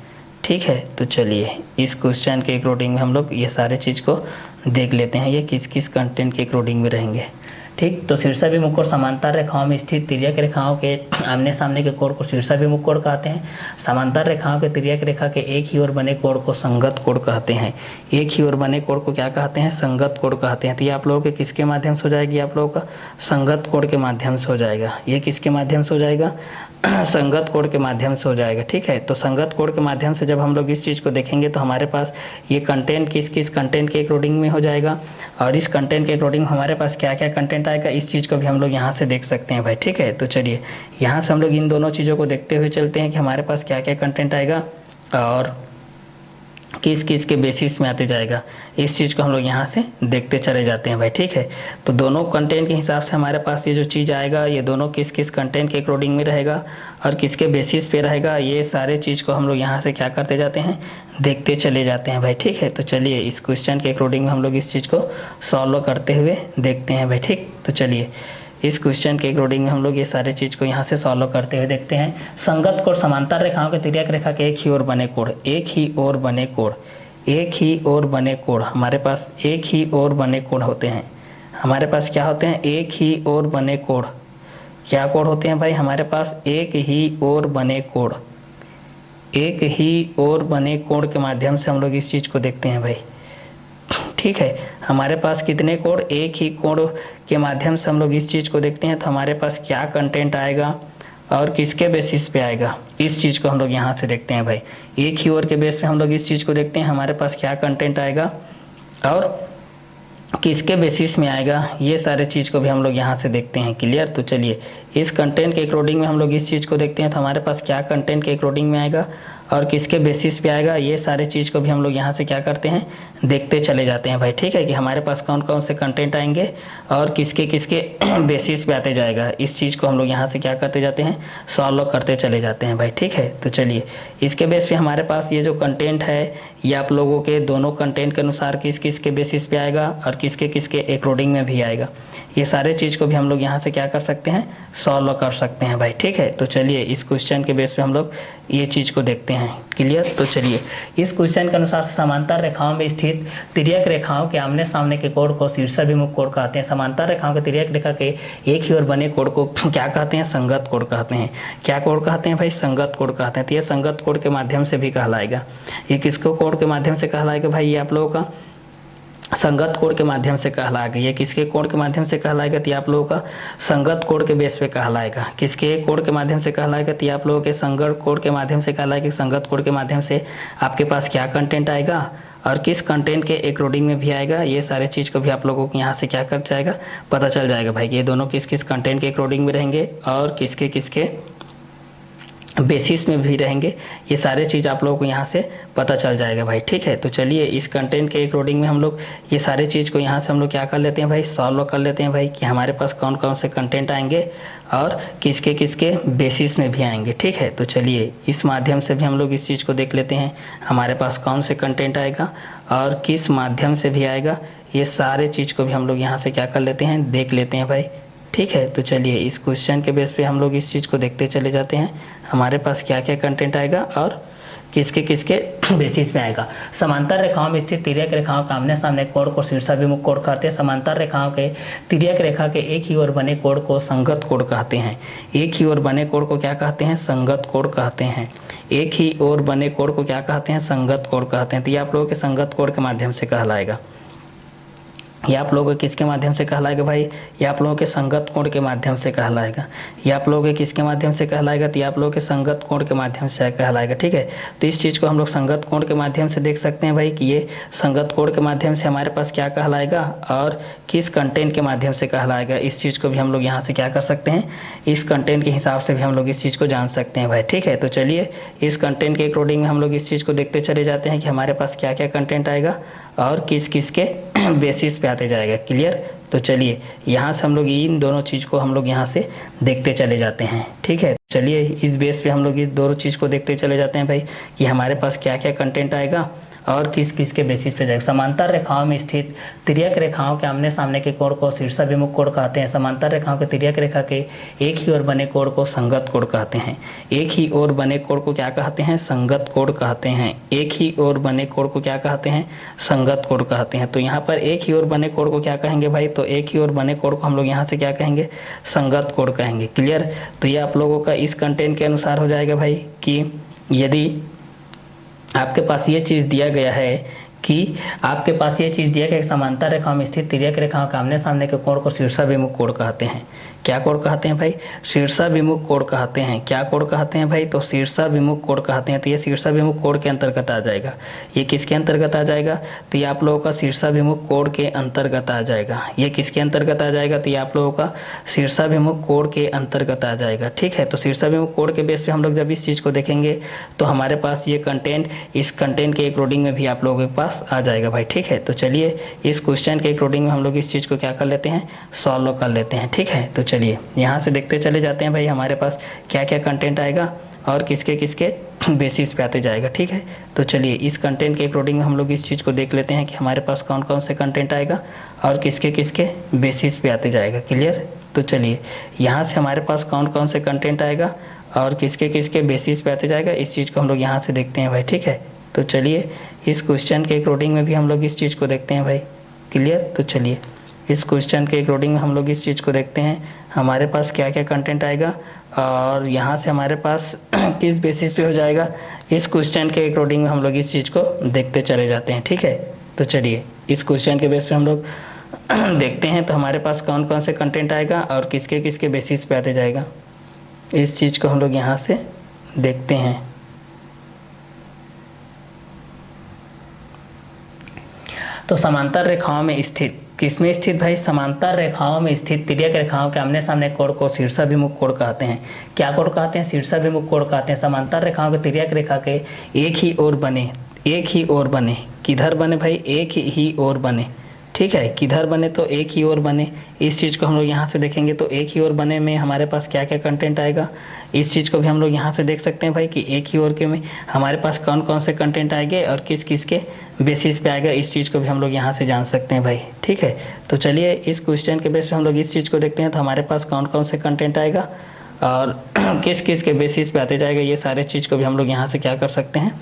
ठीक है, तो चलिए इस क्वेश्चन के अकॉर्डिंग में हम लोग ये सारे चीज़ को देख लेते हैं, ये किस किस कंटेंट के अकॉर्डिंग में रहेंगे। ठीक, तो शीर्षाभिमुख और समांतर रेखाओं में स्थित तिर्यक रेखाओं के आमने सामने के कोण को शीर्षाभिमुख कोण कहते हैं। समांतर रेखाओं के तिर्यक रेखा के एक ही ओर बने कोण को संगत कोण कहते हैं। एक ही ओर बने कोण को क्या कहते हैं, संगत कोण कहते हैं। तो ये आप लोगों के किसके माध्यम से हो जाएगी, आप लोगों का संगत कोण के माध्यम से हो जाएगा। ये किसके माध्यम से हो जाएगा, संगत कोण के माध्यम से हो जाएगा। ठीक है, तो संगत कोण के माध्यम से जब हम लोग इस चीज़ को देखेंगे तो हमारे पास ये कंटेंट किस किस कंटेंट के अकॉर्डिंग में हो जाएगा और इस कंटेंट के अकॉर्डिंग हमारे पास क्या क्या कंटेंट आएगा, इस चीज़ को भी हम लोग यहाँ से देख सकते हैं भाई। ठीक है, तो चलिए यहाँ से हम लोग इन दोनों चीज़ों को देखते हुए चलते हैं कि हमारे पास क्या क्या कंटेंट आएगा और किस किस के बेसिस में आते जाएगा, इस चीज़ को हम लोग यहाँ से देखते चले जाते हैं भाई। ठीक है, तो दोनों कंटेंट के हिसाब से हमारे पास ये जो चीज़ आएगा, ये दोनों किस किस कंटेंट के अकॉर्डिंग में रहेगा और किसके बेसिस पे रहेगा, ये सारे चीज़ को हम लोग यहाँ से क्या करते जाते हैं, देखते चले जाते हैं भाई। ठीक है, तो चलिए इस क्वेश्चन के अकॉर्डिंग में हम लोग इस चीज़ को सॉल्व करते हुए देखते हैं भाई। ठीक, तो चलिए इस क्वेश्चन के अकॉर्डिंग हम लोग ये सारे चीज़ को यहाँ से सॉल्व करते हुए देखते हैं। संगत कोण, समांतर रेखाओं के तिर्यक रेखा के एक ही ओर बने कोण, एक ही ओर बने कोण, एक ही ओर बने कोण, हमारे पास एक ही ओर बने कोण होते हैं। हमारे पास क्या होते हैं, एक ही ओर बने कोण। क्या कोण होते हैं भाई, हमारे पास एक ही ओर बने कोण। एक ही ओर बने कोण के माध्यम से हम लोग इस चीज़ को देखते हैं भाई। ठीक है, हमारे पास कितने कोण, एक ही कोण के माध्यम से हम लोग इस चीज़ को देखते हैं, तो हमारे पास क्या कंटेंट आएगा और किसके बेसिस पे आएगा, इस चीज़ को हम लोग यहाँ से देखते हैं भाई। एक ही ओर के बेस पे हम लोग इस चीज़ को देखते हैं, हमारे पास क्या कंटेंट आएगा और किसके बेसिस में आएगा, ये सारे चीज़ को भी हम लोग यहाँ से देखते हैं। क्लियर। तो चलिए इस कंटेंट के अकॉर्डिंग में हम लोग इस चीज़ को देखते हैं, तो हमारे पास क्या कंटेंट के अकॉर्डिंग में आएगा और किसके बेसिस पे आएगा, ये सारे चीज़ को भी हम लोग यहाँ से क्या करते हैं, देखते चले जाते हैं भाई। ठीक है कि हमारे पास कौन कौन से कंटेंट आएंगे और किसके किसके बेसिस पे आते जाएगा, इस चीज़ को हम लोग यहाँ से क्या करते जाते हैं, सॉल्व करते चले जाते हैं भाई। ठीक है। तो चलिए इसके बेस पे हमारे पास ये जो कंटेंट है ये आप लोगों के दोनों कंटेंट के अनुसार किस किस के बेसिस पे आएगा और किसके किसके अकॉर्डिंग में भी आएगा, ये सारे चीज़ को भी हम लोग यहाँ से क्या कर सकते हैं, सॉल्व कर सकते हैं भाई। ठीक है। तो चलिए इस क्वेश्चन के बेस पे हम लोग ये चीज़ को देखते हैं। क्लियर। तो चलिए इस क्वेश्चन के अनुसार समांतर रेखाओं में स्थित तिर्यक रेखाओं के आमने सामने के कोण को शीर्षाभिमुख कोण कहते हैं। समांतर रेखाओं के तिर्यक रेखा के एक ही ओर बने कोण को क्या कहते हैं, संगत कोण कहते हैं। क्या कोण कहते हैं भाई, संगत कोण कहते हैं। तो ये संगत कोण के माध्यम से भी कहलाएगा। ये किसको कोण के माध्यम से कहलाएगा भाई, ये आप लोगों का संगत कोण के माध्यम से कहलाएगा। ये किसके कोण के माध्यम से कहलाएगा, तो आप लोगों का संगत कोण के बेस पे कहलाएगा। किसके कोण के माध्यम से कहलाएगा, तो आप लोगों के संगत कोण के माध्यम से कहलाएगा। संगत कोण के माध्यम से आपके पास क्या कंटेंट आएगा और किस कंटेंट के अकॉर्डिंग में भी आएगा, ये सारे चीज़ को भी आप लोगों को यहाँ से क्या कर जाएगा, पता चल जाएगा भाई। ये दोनों किस किस कंटेंट के अकॉर्डिंग में रहेंगे और किसके किसके बेसिस में भी रहेंगे, ये सारे चीज़ आप लोगों को यहाँ से पता चल जाएगा भाई। ठीक है। तो चलिए इस कंटेंट के अकॉर्डिंग में हम लोग ये सारे चीज़ को यहाँ से हम लोग क्या कर लेते हैं भाई, सॉल्व कर लेते हैं भाई कि हमारे पास कौन कौन से कंटेंट आएंगे और किसके किसके बेसिस में भी आएंगे। ठीक है। तो चलिए इस माध्यम से भी हम लोग इस चीज़ को देख लेते हैं, हमारे पास कौन से कंटेंट आएगा और किस माध्यम से भी आएगा, ये सारे चीज़ को भी हम लोग यहाँ से क्या कर लेते हैं, देख लेते हैं भाई। ठीक है। तो चलिए इस क्वेश्चन के बेस पे हम लोग इस चीज़ को देखते चले जाते हैं, हमारे पास क्या क्या कंटेंट आएगा और किसके किसके बेसिस पे आएगा। समांतर रेखाओं में स्थित तिर्यक रेखाओं का आमने सामने कोण को शीर्षाभिमुख कोण कहते हैं। समांतर रेखाओं के तिर्यक रेखा के एक ही ओर बने कोण को संगत कोण कहते हैं। एक ही ओर बने कोण को क्या कहते हैं, संगत कोण कहते हैं। एक ही ओर बने कोण को क्या कहते हैं, संगत कोण कहते हैं। तो ये आप लोगों के संगत कोण के माध्यम से कहलाएगा। ये आप लोगों के किसके माध्यम से कहलाएगा भाई, ये आप लोगों के संगत कोण के माध्यम से कहलाएगा। ये आप लोगों के किसके माध्यम से कहलाएगा, तो ये आप लोगों के संगत कोण के माध्यम से कहलाएगा। ठीक है। तो इस चीज़ को हम लोग संगत कोण के माध्यम से देख सकते हैं भाई कि ये संगत कोण के माध्यम से हमारे पास क्या कहलाएगा और किस कंटेंट के माध्यम से कहलाएगा, इस चीज़ को भी हम लोग यहाँ से क्या कर सकते हैं, इस कंटेंट के हिसाब से भी हम लोग इस चीज़ को जान सकते हैं भाई। ठीक है। तो चलिए इस कंटेंट के अकॉर्डिंग में हम लोग इस चीज़ को देखते चले जाते हैं कि हमारे पास क्या क्या कंटेंट आएगा और किस किस के बेसिस पे आते जाएगा। क्लियर। तो चलिए यहाँ से हम लोग इन दोनों चीज़ को हम लोग यहाँ से देखते चले जाते हैं। ठीक है। चलिए इस बेस पे हम लोग इस दोनों चीज़ को देखते चले जाते हैं भाई कि हमारे पास क्या क्या कंटेंट आएगा और किस किस के बेसिस पे जाएगा। समांतर रेखाओं में स्थित तिर्यक रेखाओं के आमने सामने के कोण को शीर्षाभिमुख कोण कहते हैं। समांतर रेखाओं के तिर्यक रेखा के एक ही ओर बने कोण को संगत कोण कहते हैं। एक ही ओर बने कोण को क्या कहते हैं, संगत कोण कहते हैं। एक ही ओर बने कोण को क्या कहते हैं, संगत कोण कहते हैं। तो यहाँ पर एक ही ओर बने कोण को क्या कहेंगे भाई, तो एक ही ओर बने कोण को हम लोग यहाँ से क्या कहेंगे, संगत कोण कहेंगे। क्लियर। तो ये आप लोगों का इस कंटेंट के अनुसार हो जाएगा भाई कि यदि आपके पास ये चीज़ दिया गया है कि आपके पास ये चीज़ दिया गया कि समांतर रेखाओं में स्थित तिर्यक रेखाओं के आमने सामने के कोण को शीर्षाभिमुख कोण कहते हैं। क्या कोण कहते हैं भाई, शीर्षाभिमुख कोण कहते हैं। क्या कोण कहते हैं भाई, तो शीर्षाभिमुख कोण कहते हैं। तो ये शीर्षाभिमुख कोण के अंतर्गत आ जाएगा। ये किसके अंतर्गत आ जाएगा, तो ये आप लोगों का शीर्षाभिमुख कोण के अंतर्गत आ जाएगा। ये किसके अंतर्गत आ जाएगा, तो ये आप लोगों का शीर्षाभिमुख कोण के अंतर्गत आ जाएगा। ठीक है। तो शीर्षाभिमुख कोण के बेस पे हम लोग जब इस चीज़ को देखेंगे तो हमारे पास ये कंटेंट इस कंटेंट के अकॉर्डिंग में भी आप लोगों के पास आ जाएगा भाई। ठीक है। तो चलिए इस क्वेश्चन के अकॉर्डिंग में हम लोग इस चीज़ को क्या कर लेते हैं, सॉल्व कर लेते हैं। ठीक है। तो चलिए यहाँ से देखते चले जाते हैं भाई हमारे पास क्या क्या कंटेंट आएगा और किसके किसके बेसिस पे आते जाएगा। ठीक है। तो चलिए इस कंटेंट के अकॉर्डिंग हम लोग इस चीज़ को देख लेते हैं कि हमारे पास कौन कौन से कंटेंट आएगा और किसके किसके बेसिस पे आते जाएगा। क्लियर। तो चलिए यहाँ से हमारे पास कौन कौन से कंटेंट आएगा और किसके किसके बेसिस पे आते जाएगा, इस चीज़ को हम लोग यहाँ से देखते हैं भाई। ठीक है। तो चलिए इस क्वेश्चन के अकॉर्डिंग में भी हम लोग इस चीज़ को देखते हैं भाई। क्लियर। तो चलिए इस क्वेश्चन के अकॉर्डिंग हम लोग इस चीज़ को देखते हैं हमारे पास क्या क्या कंटेंट आएगा और यहाँ से हमारे पास किस बेसिस पे हो जाएगा, इस क्वेश्चन के अकॉर्डिंग हम लोग इस चीज़ को देखते चले जाते हैं। ठीक है। तो चलिए इस क्वेश्चन के बेस पे हम लोग देखते हैं तो हमारे पास कौन कौन से कंटेंट आएगा और किसके किसके बेसिस पे आते जाएगा, इस चीज़ को हम लोग यहाँ से देखते हैं। तो समांतर रेखाओं में स्थित, किसमें स्थित भाई? समांतर रेखाओं में स्थित तिर्यक रेखाओं के आमने सामने कोण को शीर्षाभिमुख कोण कहते हैं। क्या कोण कहते हैं? शीर्षाभिमुख कोण कहते हैं। समांतर रेखाओं के तिर्यक रेखा के एक ही ओर बने, एक ही ओर बने, किधर बने भाई? एक ही ओर बने, ठीक है, किधर बने? तो एक ही ओर बने। इस चीज़ को हम लोग यहाँ से देखेंगे तो एक ही ओर बने में हमारे पास क्या क्या कंटेंट आएगा, इस चीज़ को भी हम लोग यहाँ से देख सकते हैं भाई कि एक ही ओर के में हमारे पास कौन कौन से कंटेंट आएंगे और किस किस के बेसिस पे आएगा, इस चीज़ को भी हम लोग यहाँ से जान सकते हैं भाई, ठीक है। तो चलिए इस क्वेश्चन के बेस पे हम लोग इस चीज़ को देखते हैं। तो हमारे पास कौन कौन से कंटेंट आएगा और किस किस के बेसिस पे आते जाएगा, ये सारे चीज़ को भी हम लोग यहाँ से क्या कर सकते हैं,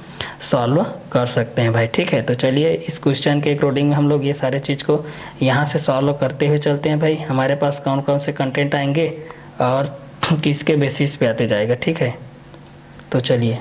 सॉल्व कर सकते हैं भाई, ठीक है। तो चलिए इस क्वेश्चन के अकॉर्डिंग में हम लोग ये सारे चीज़ को यहाँ से सॉल्व करते हुए चलते हैं भाई। हमारे पास कौन कौन से कंटेंट आएंगे और किसके बेसिस पे आते जाएगा, ठीक है। तो चलिए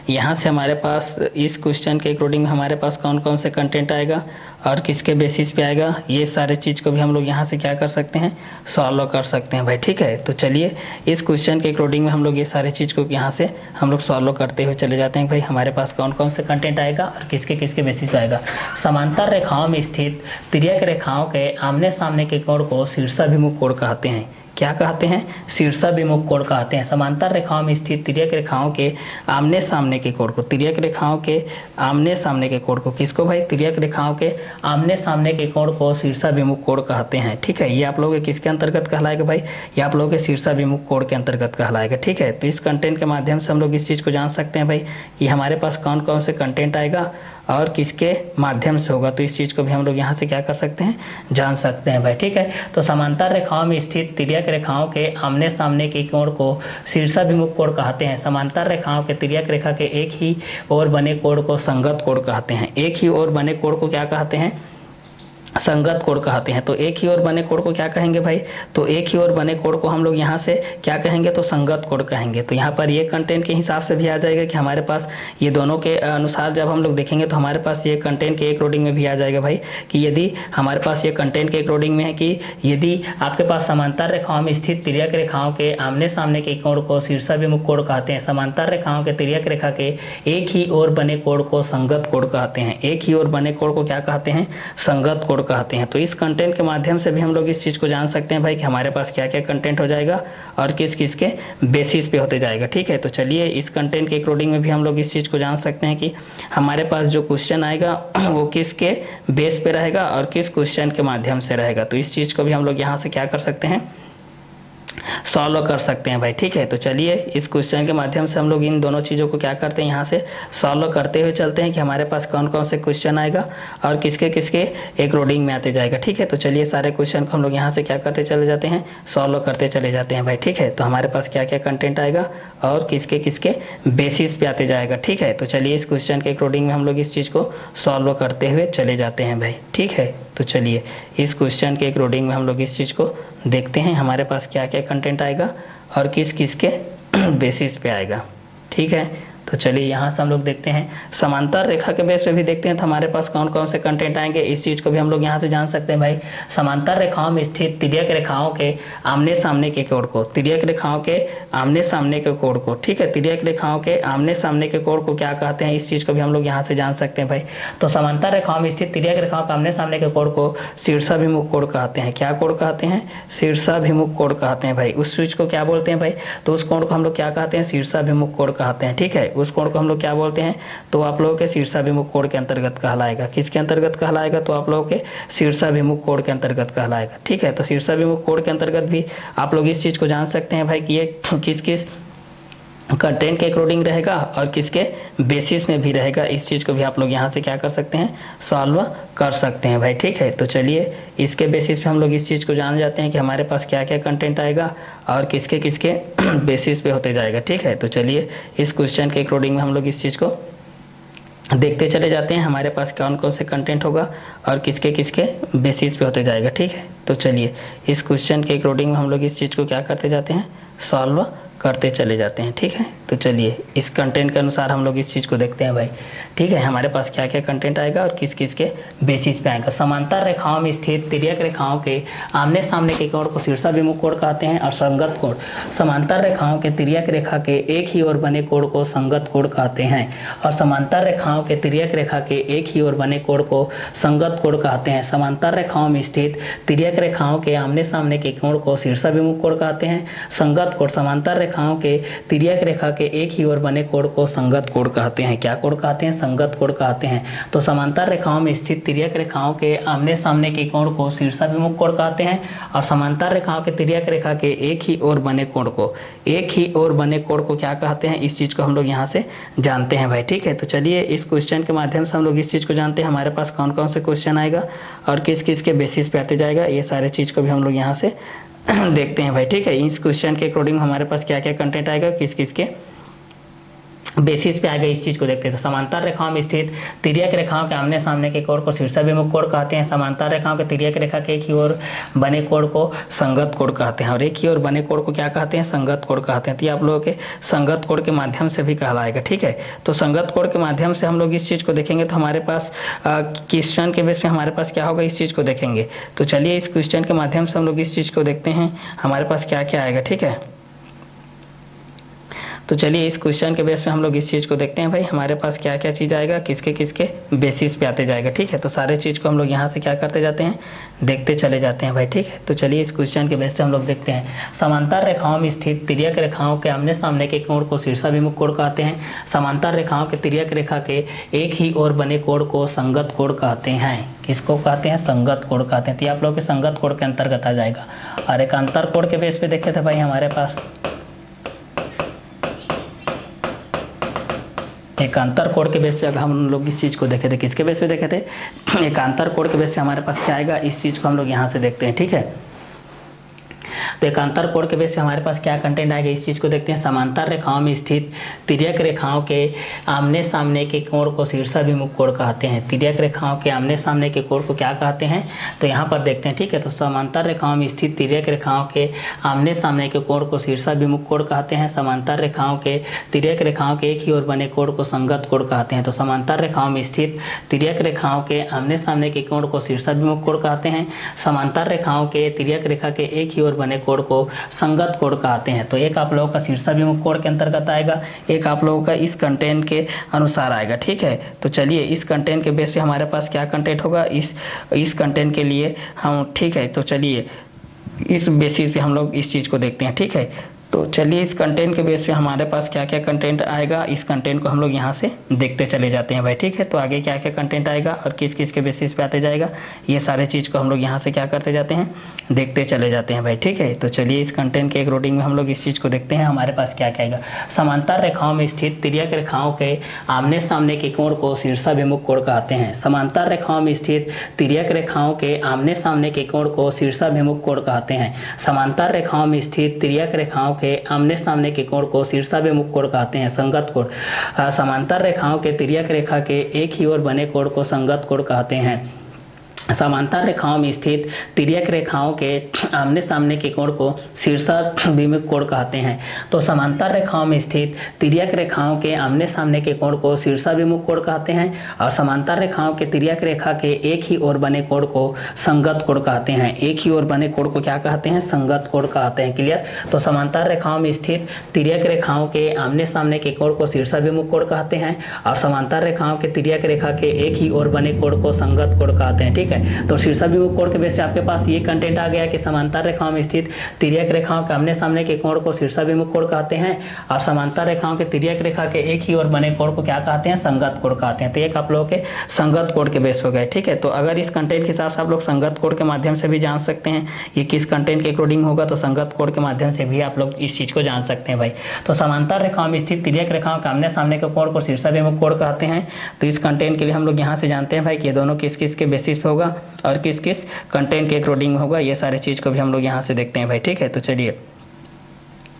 यहाँ से हमारे पास इस क्वेश्चन के अकॉर्डिंग हमारे पास कौन कौन से कंटेंट आएगा और किसके बेसिस पे आएगा, ये सारे चीज़ को भी हम लोग यहाँ से क्या कर सकते हैं, सॉल्व कर सकते हैं भाई, ठीक है। तो चलिए इस क्वेश्चन के अकॉर्डिंग में हम लोग ये सारे चीज़ को यहाँ से हम लोग सॉल्व करते हुए चले जाते हैं भाई। हमारे पास कौन कौन से कंटेंट आएगा और किसके किसके बेसिस पे आएगा। समांतर रेखाओं में स्थित तिर्यक रेखाओं के आमने सामने के कोण को शीर्षाभिमुख कोण कहते हैं। क्या कहते हैं? शीर्षाभिमुख कोण कहते हैं। समांतर रेखाओं में स्थित तिर्यक रेखाओं के आमने सामने के कोण को, तिर्यक रेखाओं के आमने सामने के कोण को, किसको भाई? तिर्यक रेखाओं के आमने सामने के कोण को शीर्षाभिमुख कोण कहते हैं, ठीक है। ये आप लोगों के किसके अंतर्गत कहलाएगा भाई? ये आप लोगों के शीर्षाभिमुख कोण के अंतर्गत कहलाएगा, ठीक है। तो इस कंटेंट के माध्यम से हम लोग इस चीज़ को जान सकते हैं भाई कि हमारे पास कौन कौन से कंटेंट आएगा और किसके माध्यम से होगा। तो इस चीज़ को भी हम लोग यहाँ से क्या कर सकते हैं, जान सकते हैं भाई, ठीक है। तो समांतर रेखाओं में स्थित तिर्यक रेखाओं के आमने सामने के कोण को शीर्षाभिमुख कोण कहते हैं। समांतर रेखाओं के तिर्यक रेखा के एक ही ओर बने कोण को संगत कोण कहते हैं। एक ही ओर बने कोण को क्या कहते हैं? संगत कोण कहते हैं। तो एक ही ओर बने कोण को क्या कहेंगे भाई? तो एक ही ओर बने कोण को हम लोग यहाँ से क्या कहेंगे, तो संगत कोण कहेंगे। तो यहाँ पर ये कंटेंट के हिसाब से भी आ जाएगा कि हमारे पास ये दोनों के अनुसार जब हम लोग देखेंगे तो हमारे पास ये कंटेंट के अकॉर्डिंग में भी आ जाएगा भाई कि यदि हमारे पास ये कंटेंट के अकॉर्डिंग में है कि यदि आपके पास समांतर रेखाओं में स्थित तिर्यक रेखाओं के आमने सामने के कोण को शीर्षाभिमुख कोण कहते हैं। समांतर रेखाओं के तिर्यक रेखा के एक ही ओर बने कोण को संगत कोण कहते हैं। एक ही ओर बने कोण को क्या कहते हैं? संगत कोण कहते हैं। तो इस कंटेंट के माध्यम से भी हम लोग इस चीज़ को जान सकते हैं भाई कि हमारे पास क्या क्या कंटेंट हो जाएगा और किस किस के बेसिस पे होते जाएगा, ठीक है। तो चलिए इस कंटेंट के अकॉर्डिंग में भी हम लोग इस चीज़ को जान सकते हैं कि हमारे पास जो क्वेश्चन आएगा वो किसके बेस पे रहेगा और किस क्वेश्चन के माध्यम से रहेगा। तो इस चीज़ को भी हम लोग यहाँ से क्या कर सकते हैं, सॉल्व कर सकते हैं भाई, ठीक है। तो चलिए इस क्वेश्चन के माध्यम से हम लोग इन दोनों चीज़ों को क्या करते हैं, यहाँ से सॉल्व करते हुए चलते हैं कि हमारे पास कौन कौन से क्वेश्चन आएगा और किसके किसके अकॉर्डिंग में आते जाएगा, ठीक है। तो चलिए सारे क्वेश्चन को हम लोग यहाँ से क्या करते चले जाते हैं, सॉल्व करते चले जाते हैं भाई, ठीक है। तो हमारे पास क्या क्या कंटेंट आएगा और किसके किसके बेसिस पे आते जाएगा, ठीक है। तो चलिए इस क्वेश्चन के अकॉर्डिंग में हम लोग इस चीज़ को सॉल्व करते हुए चले जाते हैं भाई, ठीक है। तो चलिए इस क्वेश्चन के अकॉर्डिंग में हम लोग इस चीज़ को देखते हैं हमारे पास क्या क्या कंटेंट आएगा और किस किस के बेसिस पे आएगा, ठीक है। तो चलिए यहाँ से हम लोग देखते हैं समांतर रेखा के बेस पे भी देखते हैं तो हमारे पास कौन कौन से कंटेंट आएंगे, इस चीज़ को भी हम लोग यहाँ से जान सकते हैं भाई। समांतर रेखाओं में स्थित तिर्यक रेखाओं के आमने सामने के कोण को, तिर्यक रेखाओं के आमने सामने के कोण को, ठीक है, तिर्यक रेखाओं के आमने सामने के कोण को क्या कहते हैं, इस चीज़ को भी हम लोग यहाँ से जान सकते हैं भाई। तो समांतर रेखाओं में स्थित तिर्यक रेखाओं के आमने सामने के कोण को शीर्षाभिमुख कोण कहते हैं। क्या कोण कहते हैं? शीर्षाभिमुख कोण कहते हैं भाई। उस चीज़ को क्या बोलते हैं भाई? तो उस कोण को हम लोग क्या कहते हैं, शीर्षाभिमुख कोण कहते हैं, ठीक है। उस कोण को हम लोग क्या बोलते हैं, तो आप लोगों के शीर्षाभिमुख कोण के अंतर्गत कहलाएगा। किसके अंतर्गत कहलाएगा? तो आप लोगों के शीर्षाभिमुख कोण के अंतर्गत कहलाएगा, ठीक है। तो शीर्षाभिमुख कोण के अंतर्गत भी आप लोग इस चीज़ को जान सकते हैं भाई कि ये किस किस कंटेंट के अकॉर्डिंग रहेगा और किसके बेसिस में भी रहेगा। इस चीज़ को भी आप लोग यहाँ से क्या कर सकते हैं, सॉल्व कर सकते हैं भाई, ठीक है। तो चलिए इसके बेसिस पे हम लोग इस चीज़ को जान जाते हैं कि हमारे पास क्या क्या कंटेंट आएगा और किसके किसके बेसिस पे होते जाएगा, ठीक है। तो चलिए इस क्वेश्चन के अकॉर्डिंग में हम लोग इस चीज़ को देखते चले जाते हैं हमारे पास कौन कौन से कंटेंट होगा और किसके किसके बेसिस पे होते जाएगा, ठीक है। तो चलिए इस क्वेश्चन के अकॉर्डिंग में हम लोग इस चीज़ को क्या करते जाते हैं, सॉल्व करते चले जाते हैं। ठीक है, तो चलिए इस कंटेंट के अनुसार हम लोग इस चीज़ को देखते हैं भाई। ठीक है, हमारे पास क्या क्या कंटेंट आएगा और किस किस के बेसिस पे आएगा। समांतर रेखाओं में स्थित तिर्यक रेखाओं के आमने सामने के कोण को शीर्षाभिमुख कोण कहते हैं और संगत कोण। समांतर रेखाओं के तिर्यक रेखा के एक ही ओर बने कोण को संगत कोण कहते हैं और समांतर रेखाओं के तिर्यक रेखा के एक ही ओर बने कोण को संगत कोण कहते हैं। समांतर रेखाओं में स्थित तिर्यक रेखाओं के आमने सामने के कोण को शीर्षाभिमुख कोण कहते हैं। संगत कोण समांतर रेखाओं के तिर्यक रेखा के एक ही ओर बने कोण को संगत कोण कहते हैं। क्या कोण कहते हैं? संगत कोण कहते हैं। तो समांतर रेखाओं में स्थित तिर्यक रेखाओं के आमने सामने के कोण को शीर्षाभिमुख कोण कहते हैं और समांतर रेखाओं के तिर्यक रेखा के एक ही ओर बने कोण को क्या कहते हैं? इस चीज को हम लोग यहाँ से जानते हैं भाई। ठीक है, तो चलिए इस क्वेश्चन के माध्यम से हम लोग इस चीज को जानते हैं हमारे पास कौन कौन से क्वेश्चन आएगा और किस किस के बेसिस पे आते जाएगा, ये सारे चीज को भी हम लोग यहाँ से देखते हैं भाई। ठीक है, इस क्वेश्चन के अकॉर्डिंग हमारे पास क्या क्या कंटेंट आएगा, किस किस के बेसिस पे आएगा, इस चीज को देखते हैं। तो समांतर रेखाओं में स्थित तिर्यक रेखाओं के आमने सामने के कोण को शीर्षाभिमुख कोण कहते हैं। समांतर रेखाओं के तिर्यक रेखा के एक ही ओर बने कोण को संगत कोण कहते हैं और एक ही ओर बने कोण को क्या कहते हैं? संगत कोण कहते हैं। तो ये आप लोगों के संगत कोण के माध्यम से भी कहलाएगा। ठीक है, तो संगत कोण के माध्यम से हम लोग इस चीज को देखेंगे तो हमारे पास क्वेश्चन के बेस पे हमारे पास क्या होगा, इस चीज को देखेंगे। तो चलिए इस क्वेश्चन के माध्यम से हम लोग इस चीज को देखते हैं हमारे पास क्या क्या आएगा। ठीक है, तो चलिए इस क्वेश्चन के बेस पे हम लोग इस चीज़ को देखते हैं भाई, हमारे पास क्या क्या चीज़ आएगा, किसके किसके बेसिस पे आते जाएगा। ठीक है, तो सारे चीज़ को हम लोग यहाँ से क्या करते जाते हैं, देखते चले जाते हैं भाई। ठीक है, तो चलिए इस क्वेश्चन के बेस पे हम लोग देखते हैं। समांतर रेखाओं में स्थित तिर्यक रेखाओं के आमने सामने के कोण को शीर्षाभिमुख कोण कहते हैं। समांतर रेखाओं के तिर्यक रेखा के एक ही ओर बने कोण को संगत कोण कहते हैं। किसको कहते हैं? संगत कोण कहते हैं। तो आप लोग के संगत कोण के अंतर्गत आ जाएगा। और एक अंतर कोण के बेस पे देखे थे भाई, हमारे पास एकांतर कोण के बेस पे अगर हम लोग इस चीज़ को देखे थे, किसके बेस पे देखे थे? एकांतर कोण के बेस पे हमारे पास क्या आएगा, इस चीज़ को हम लोग यहाँ से देखते हैं। ठीक है, तो एकांतर कोण के बेस पे हमारे पास क्या कंटेंट आएगा, इस चीज़ को देखते हैं। समांतर रेखाओं में स्थित तिर्यक रेखाओं के आमने सामने के कोण को शीर्षाभिमुख कोण कहते हैं। तिर्यक रेखाओं के आमने सामने के कोण को क्या कहते हैं, तो यहाँ पर देखते हैं। ठीक है, तो समांतर रेखाओं में स्थित तिर्यक रेखाओं के आमने सामने के कोण को शीर्षाभिमुख कोण कहते हैं। समांतर रेखाओं के तिर्यक रेखाओं के एक ही ओर बने कोण को संगत कोण कहते हैं। तो समांतर रेखाओं में स्थित तिर्यक रेखाओं के आमने सामने के कोण को शीर्षाभिमुख कोण कहते हैं। समांतर रेखाओं के तिर्यक रेखा के एक ही ओर बने कोण को संगत कोण कहते हैं। तो एक आप लोगों का शीर्षाभिमुख कोण के अंतर्गत आएगा, एक आप लोगों का इस कंटेंट के अनुसार आएगा। ठीक है, तो चलिए इस कंटेंट के बेस पे हमारे पास क्या कंटेंट होगा, इस कंटेंट के लिए हम, ठीक है, तो चलिए इस बेसिस पे हम लोग इस चीज़ को देखते हैं। ठीक है, तो चलिए इस कंटेंट के बेस पे हमारे पास क्या क्या कंटेंट आएगा, इस कंटेंट को हम लोग यहाँ से देखते चले जाते हैं भाई। ठीक है, तो आगे क्या क्या कंटेंट आएगा और किस किस के बेसिस पे आते जाएगा, ये सारे चीज़ को हम लोग यहाँ से क्या करते जाते हैं, देखते चले जाते हैं भाई। ठीक है, तो चलिए इस कंटेंट के अकॉर्डिंग में हम लोग इस चीज़ को देखते हैं हमारे पास क्या क्या आएगा। समांतर रेखाओं में स्थित तिर्यक रेखाओं के आमने सामने के कोण को शीर्षाभिमुख कोण कहते हैं। समांतर रेखाओं में स्थित तिर्यक रेखाओं के आमने सामने के कोण को शीर्षाभिमुख कोण कहते हैं। समांतर रेखाओं में स्थित तिर्यक रेखाओं के आमने सामने के कोण को शीर्षाभिमुख कोण कहते हैं। संगत कोण समांतर रेखाओं के तिर्यक रेखा के एक ही ओर बने कोण को संगत कोण कहते हैं। समांतर रेखाओं में स्थित तिर्यक रेखाओं के आमने सामने के कोण को शीर्षाभिमुख कोण कहते हैं। तो समांतर रेखाओं में स्थित तिर्यक रेखाओं के आमने सामने के कोण को शीर्षाभिमुख कोण कहते हैं और समांतर रेखाओं के तिर्यक रेखा के एक ही ओर बने कोण को संगत कोण कहते हैं। एक ही ओर बने कोण को क्या कहते हैं, संगत कोण कहते हैं। क्लियर, तो समांतर रेखाओं में स्थित तिर्यक रेखाओं के आमने सामने के कोण को शीर्षाभिमुख कोण कहते हैं और समांतर रेखाओं के तिर्यक रेखा के एक ही ओर बने कोण को संगत कोण कहते हैं। ठीक है, तो शीर्षाभिमुख कोण के बेस पे आपके पास ये कंटेंट आ गया कि समांतर रेखाओं में स्थित तिर्यक रेखाओं के आमने सामने के कोण को शीर्षाभिमुख कोण कहते हैं और समांतर रेखाओं के तिर्यक रेखा के एक ही ओर बने कोण को क्या कहते हैं, संगत कोण कहते हैं। तो एक आप लोगों के संगत कोण के बेस हो गए। ठीक है, तो अगर इस कंटेंट के हिसाब से आप लोग संगत कोण के माध्यम से भी जान सकते हैं ये किस कंटेंट के अकॉर्डिंग होगा, तो संगत कोण के माध्यम से भी आप लोग इस चीज को जान सकते हैं भाई। तो समांतर रेखाओं में स्थित तिर्यक रेखाओं के आमने सामने के कोण को शीर्षाभिमुख कोण कहते हैं। तो इस कंटेंट के लिए हम लोग यहाँ से जानते हैं भाई कि ये दोनों किस किस के बेसिस पे होगा और किस किस कंटेंट के अकॉर्डिंग होगा, ये सारे चीज़ को भी हम लोग यहाँ से देखते हैं भाई। ठीक है, तो चलिए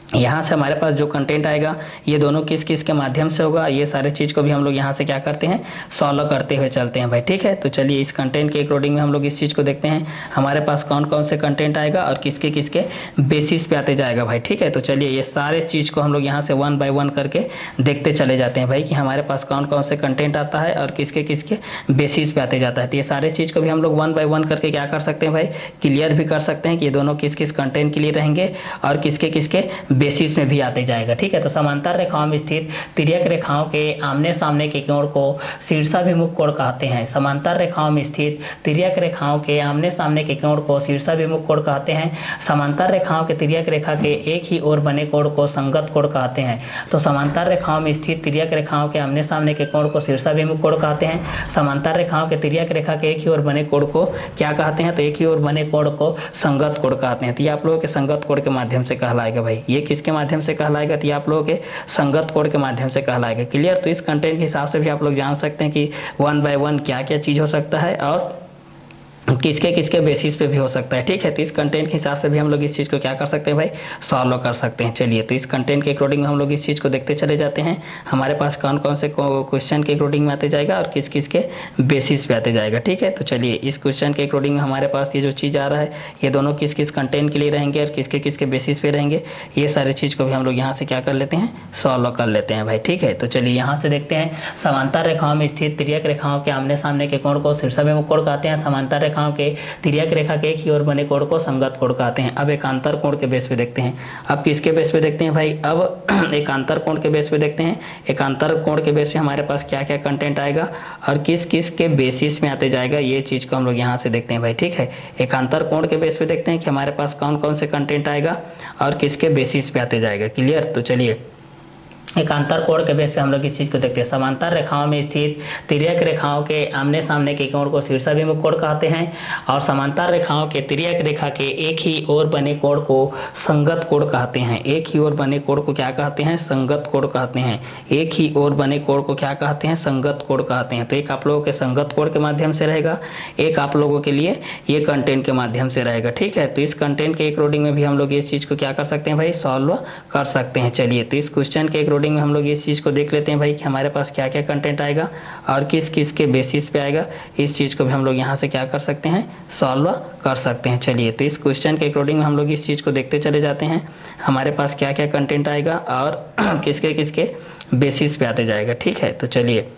यहाँ से हमारे पास जो कंटेंट आएगा ये दोनों किस किस के माध्यम से होगा, ये सारे चीज़ को भी हम लोग यहाँ से क्या करते हैं, सॉल्व करते हुए चलते हैं भाई। ठीक है, तो चलिए इस कंटेंट के अकॉर्डिंग में हम लोग इस चीज़ को देखते हैं हमारे पास कौन कौन से कंटेंट आएगा और किसके किसके बेसिस पे आते जाएगा भाई। ठीक है, तो चलिए ये सारे चीज़ को हम लोग यहाँ से 1 बाय 1 करके देखते चले जाते हैं भाई कि हमारे पास कौन कौन से कंटेंट आता है और किसके किसके बेसिस पे आते जाता है। तो ये सारे चीज़ को भी हम लोग 1 बाय 1 करके क्या कर सकते हैं भाई, क्लियर भी कर सकते हैं कि ये दोनों किस किस कंटेंट के लिए रहेंगे और किसके किसके बेसिस में भी आते जाएगा। ठीक है, तो समांतर रेखाओं में स्थित तिर्यक रेखाओं के आमने सामने के कोण को शीर्षाभिमुख कोण कहते हैं। समांतर रेखाओं में स्थित तिर्यक रेखाओं के आमने सामने के कोण को शीर्षाभिमुख कोण कहते हैं। समांतर रेखाओं के तिर्यक रेखा के एक ही ओर बने कोण को संगत कोण कहते हैं। तो समांतर रेखाओं में स्थित तिर्यक रेखाओं के आमने सामने के कोण को शीर्षाभिमुख कोण कहते हैं। समांतर रेखाओं के तिर्यक रेखा के एक ही ओर बने कोण को क्या कहते हैं, तो एक ही ओर बने कोण को संगत कोण कहते हैं। तो ये आप लोगों के संगत कोण के माध्यम से कहलाएगा भाई। ये किसके माध्यम से कहलाएगा, तो ये आप लोगों के संगत कोण के माध्यम से कहलाएगा। क्लियर, तो इस कंटेंट के हिसाब से भी आप लोग जान सकते हैं कि 1 बाय 1 क्या क्या चीज़ हो सकता है और किसके किसके बेसिस पे भी हो सकता है। ठीक है, तो इस कंटेंट के हिसाब से भी हम लोग इस चीज़ को क्या कर सकते हैं भाई, सॉल्व कर सकते हैं। चलिए, तो इस कंटेंट के अकॉर्डिंग हम लोग इस चीज़ को देखते चले जाते हैं हमारे पास कौन कौन से क्वेश्चन के अकॉर्डिंग में आते जाएगा और किस किस के बेसिस पे आते जाएगा। ठीक है, तो चलिए इस क्वेश्चन के अकॉर्डिंग में हमारे पास ये जो चीज़ आ रहा है ये दोनों किस किस कंटेंट के लिए रहेंगे और किसके किसके बेसिस पे रहेंगे, ये सारी चीज़ को भी हम लोग यहाँ से क्या कर लेते हैं, सॉल्व कर लेते हैं भाई। ठीक है, तो चलिए यहाँ से देखते हैं समांतर रेखाओं में स्थित तिर्यक रेखाओं के आमने सामने के कोण को शीर्षाभिमुख कोण कहते हैं। समांतर रेखाओं के तिर्यक रेखा के एक ही ओर बने कोण को संगत कोण कहते हैं। अब एकांतर कोण के बेस पे देखते हैं। अब किसके बेस पे देखते हैं भाई, अब एकांतर कोण के बेस पे देखते हैं। एकांतर कोण के बेस पे हमारे पास क्या क्या कंटेंट आएगा और किस किस के बेसिस में आते जाएगा, ये चीज़ को हम लोग यहाँ से देखते हैं भाई। ठीक है, एकांतर कोण के बेस पे देखते हैं कि हमारे पास कौन कौन से कंटेंट आएगा और किसके बेसिस पे आते जाएगा। क्लियर, तो चलिए एकांतर कोण के बेस पे हम लोग इस चीज़ को देखते हैं। समांतर रेखाओं में स्थित तिर्यक रेखाओं के आमने सामने के कोण को शीर्षाभिमुख कोण कहते हैं और समांतर रेखाओं के तिर्यक रेखा के एक ही ओर बने कोण को संगत कोण कहते हैं। एक ही ओर बने कोण को क्या कहते हैं, संगत कोण कहते हैं। एक ही ओर बने कोण को क्या कहते हैं, संगत कोण कहते हैं। तो एक आप लोगों के संगत कोण के माध्यम से रहेगा, एक आप लोगों के लिए ये कंटेंट के माध्यम से रहेगा। ठीक है, तो इस कंटेंट के अकॉर्डिंग में भी हम लोग इस चीज़ को क्या कर सकते हैं भाई, सॉल्व कर सकते हैं। चलिए, तो इस क्वेश्चन के अकॉर्डिंग में हम लोग इस चीज़ को देख लेते हैं भाई कि हमारे पास क्या क्या कंटेंट आएगा और किस किस के बेसिस पे आएगा। इस चीज़ को भी हम लोग यहाँ से क्या कर सकते हैं, सॉल्व कर सकते हैं। चलिए, तो इस क्वेश्चन के अकॉर्डिंग हम लोग इस चीज़ को देखते चले जाते हैं हमारे पास क्या क्या कंटेंट आएगा और किसके किसके बेसिस पे आते जाएगा। ठीक है, तो चलिए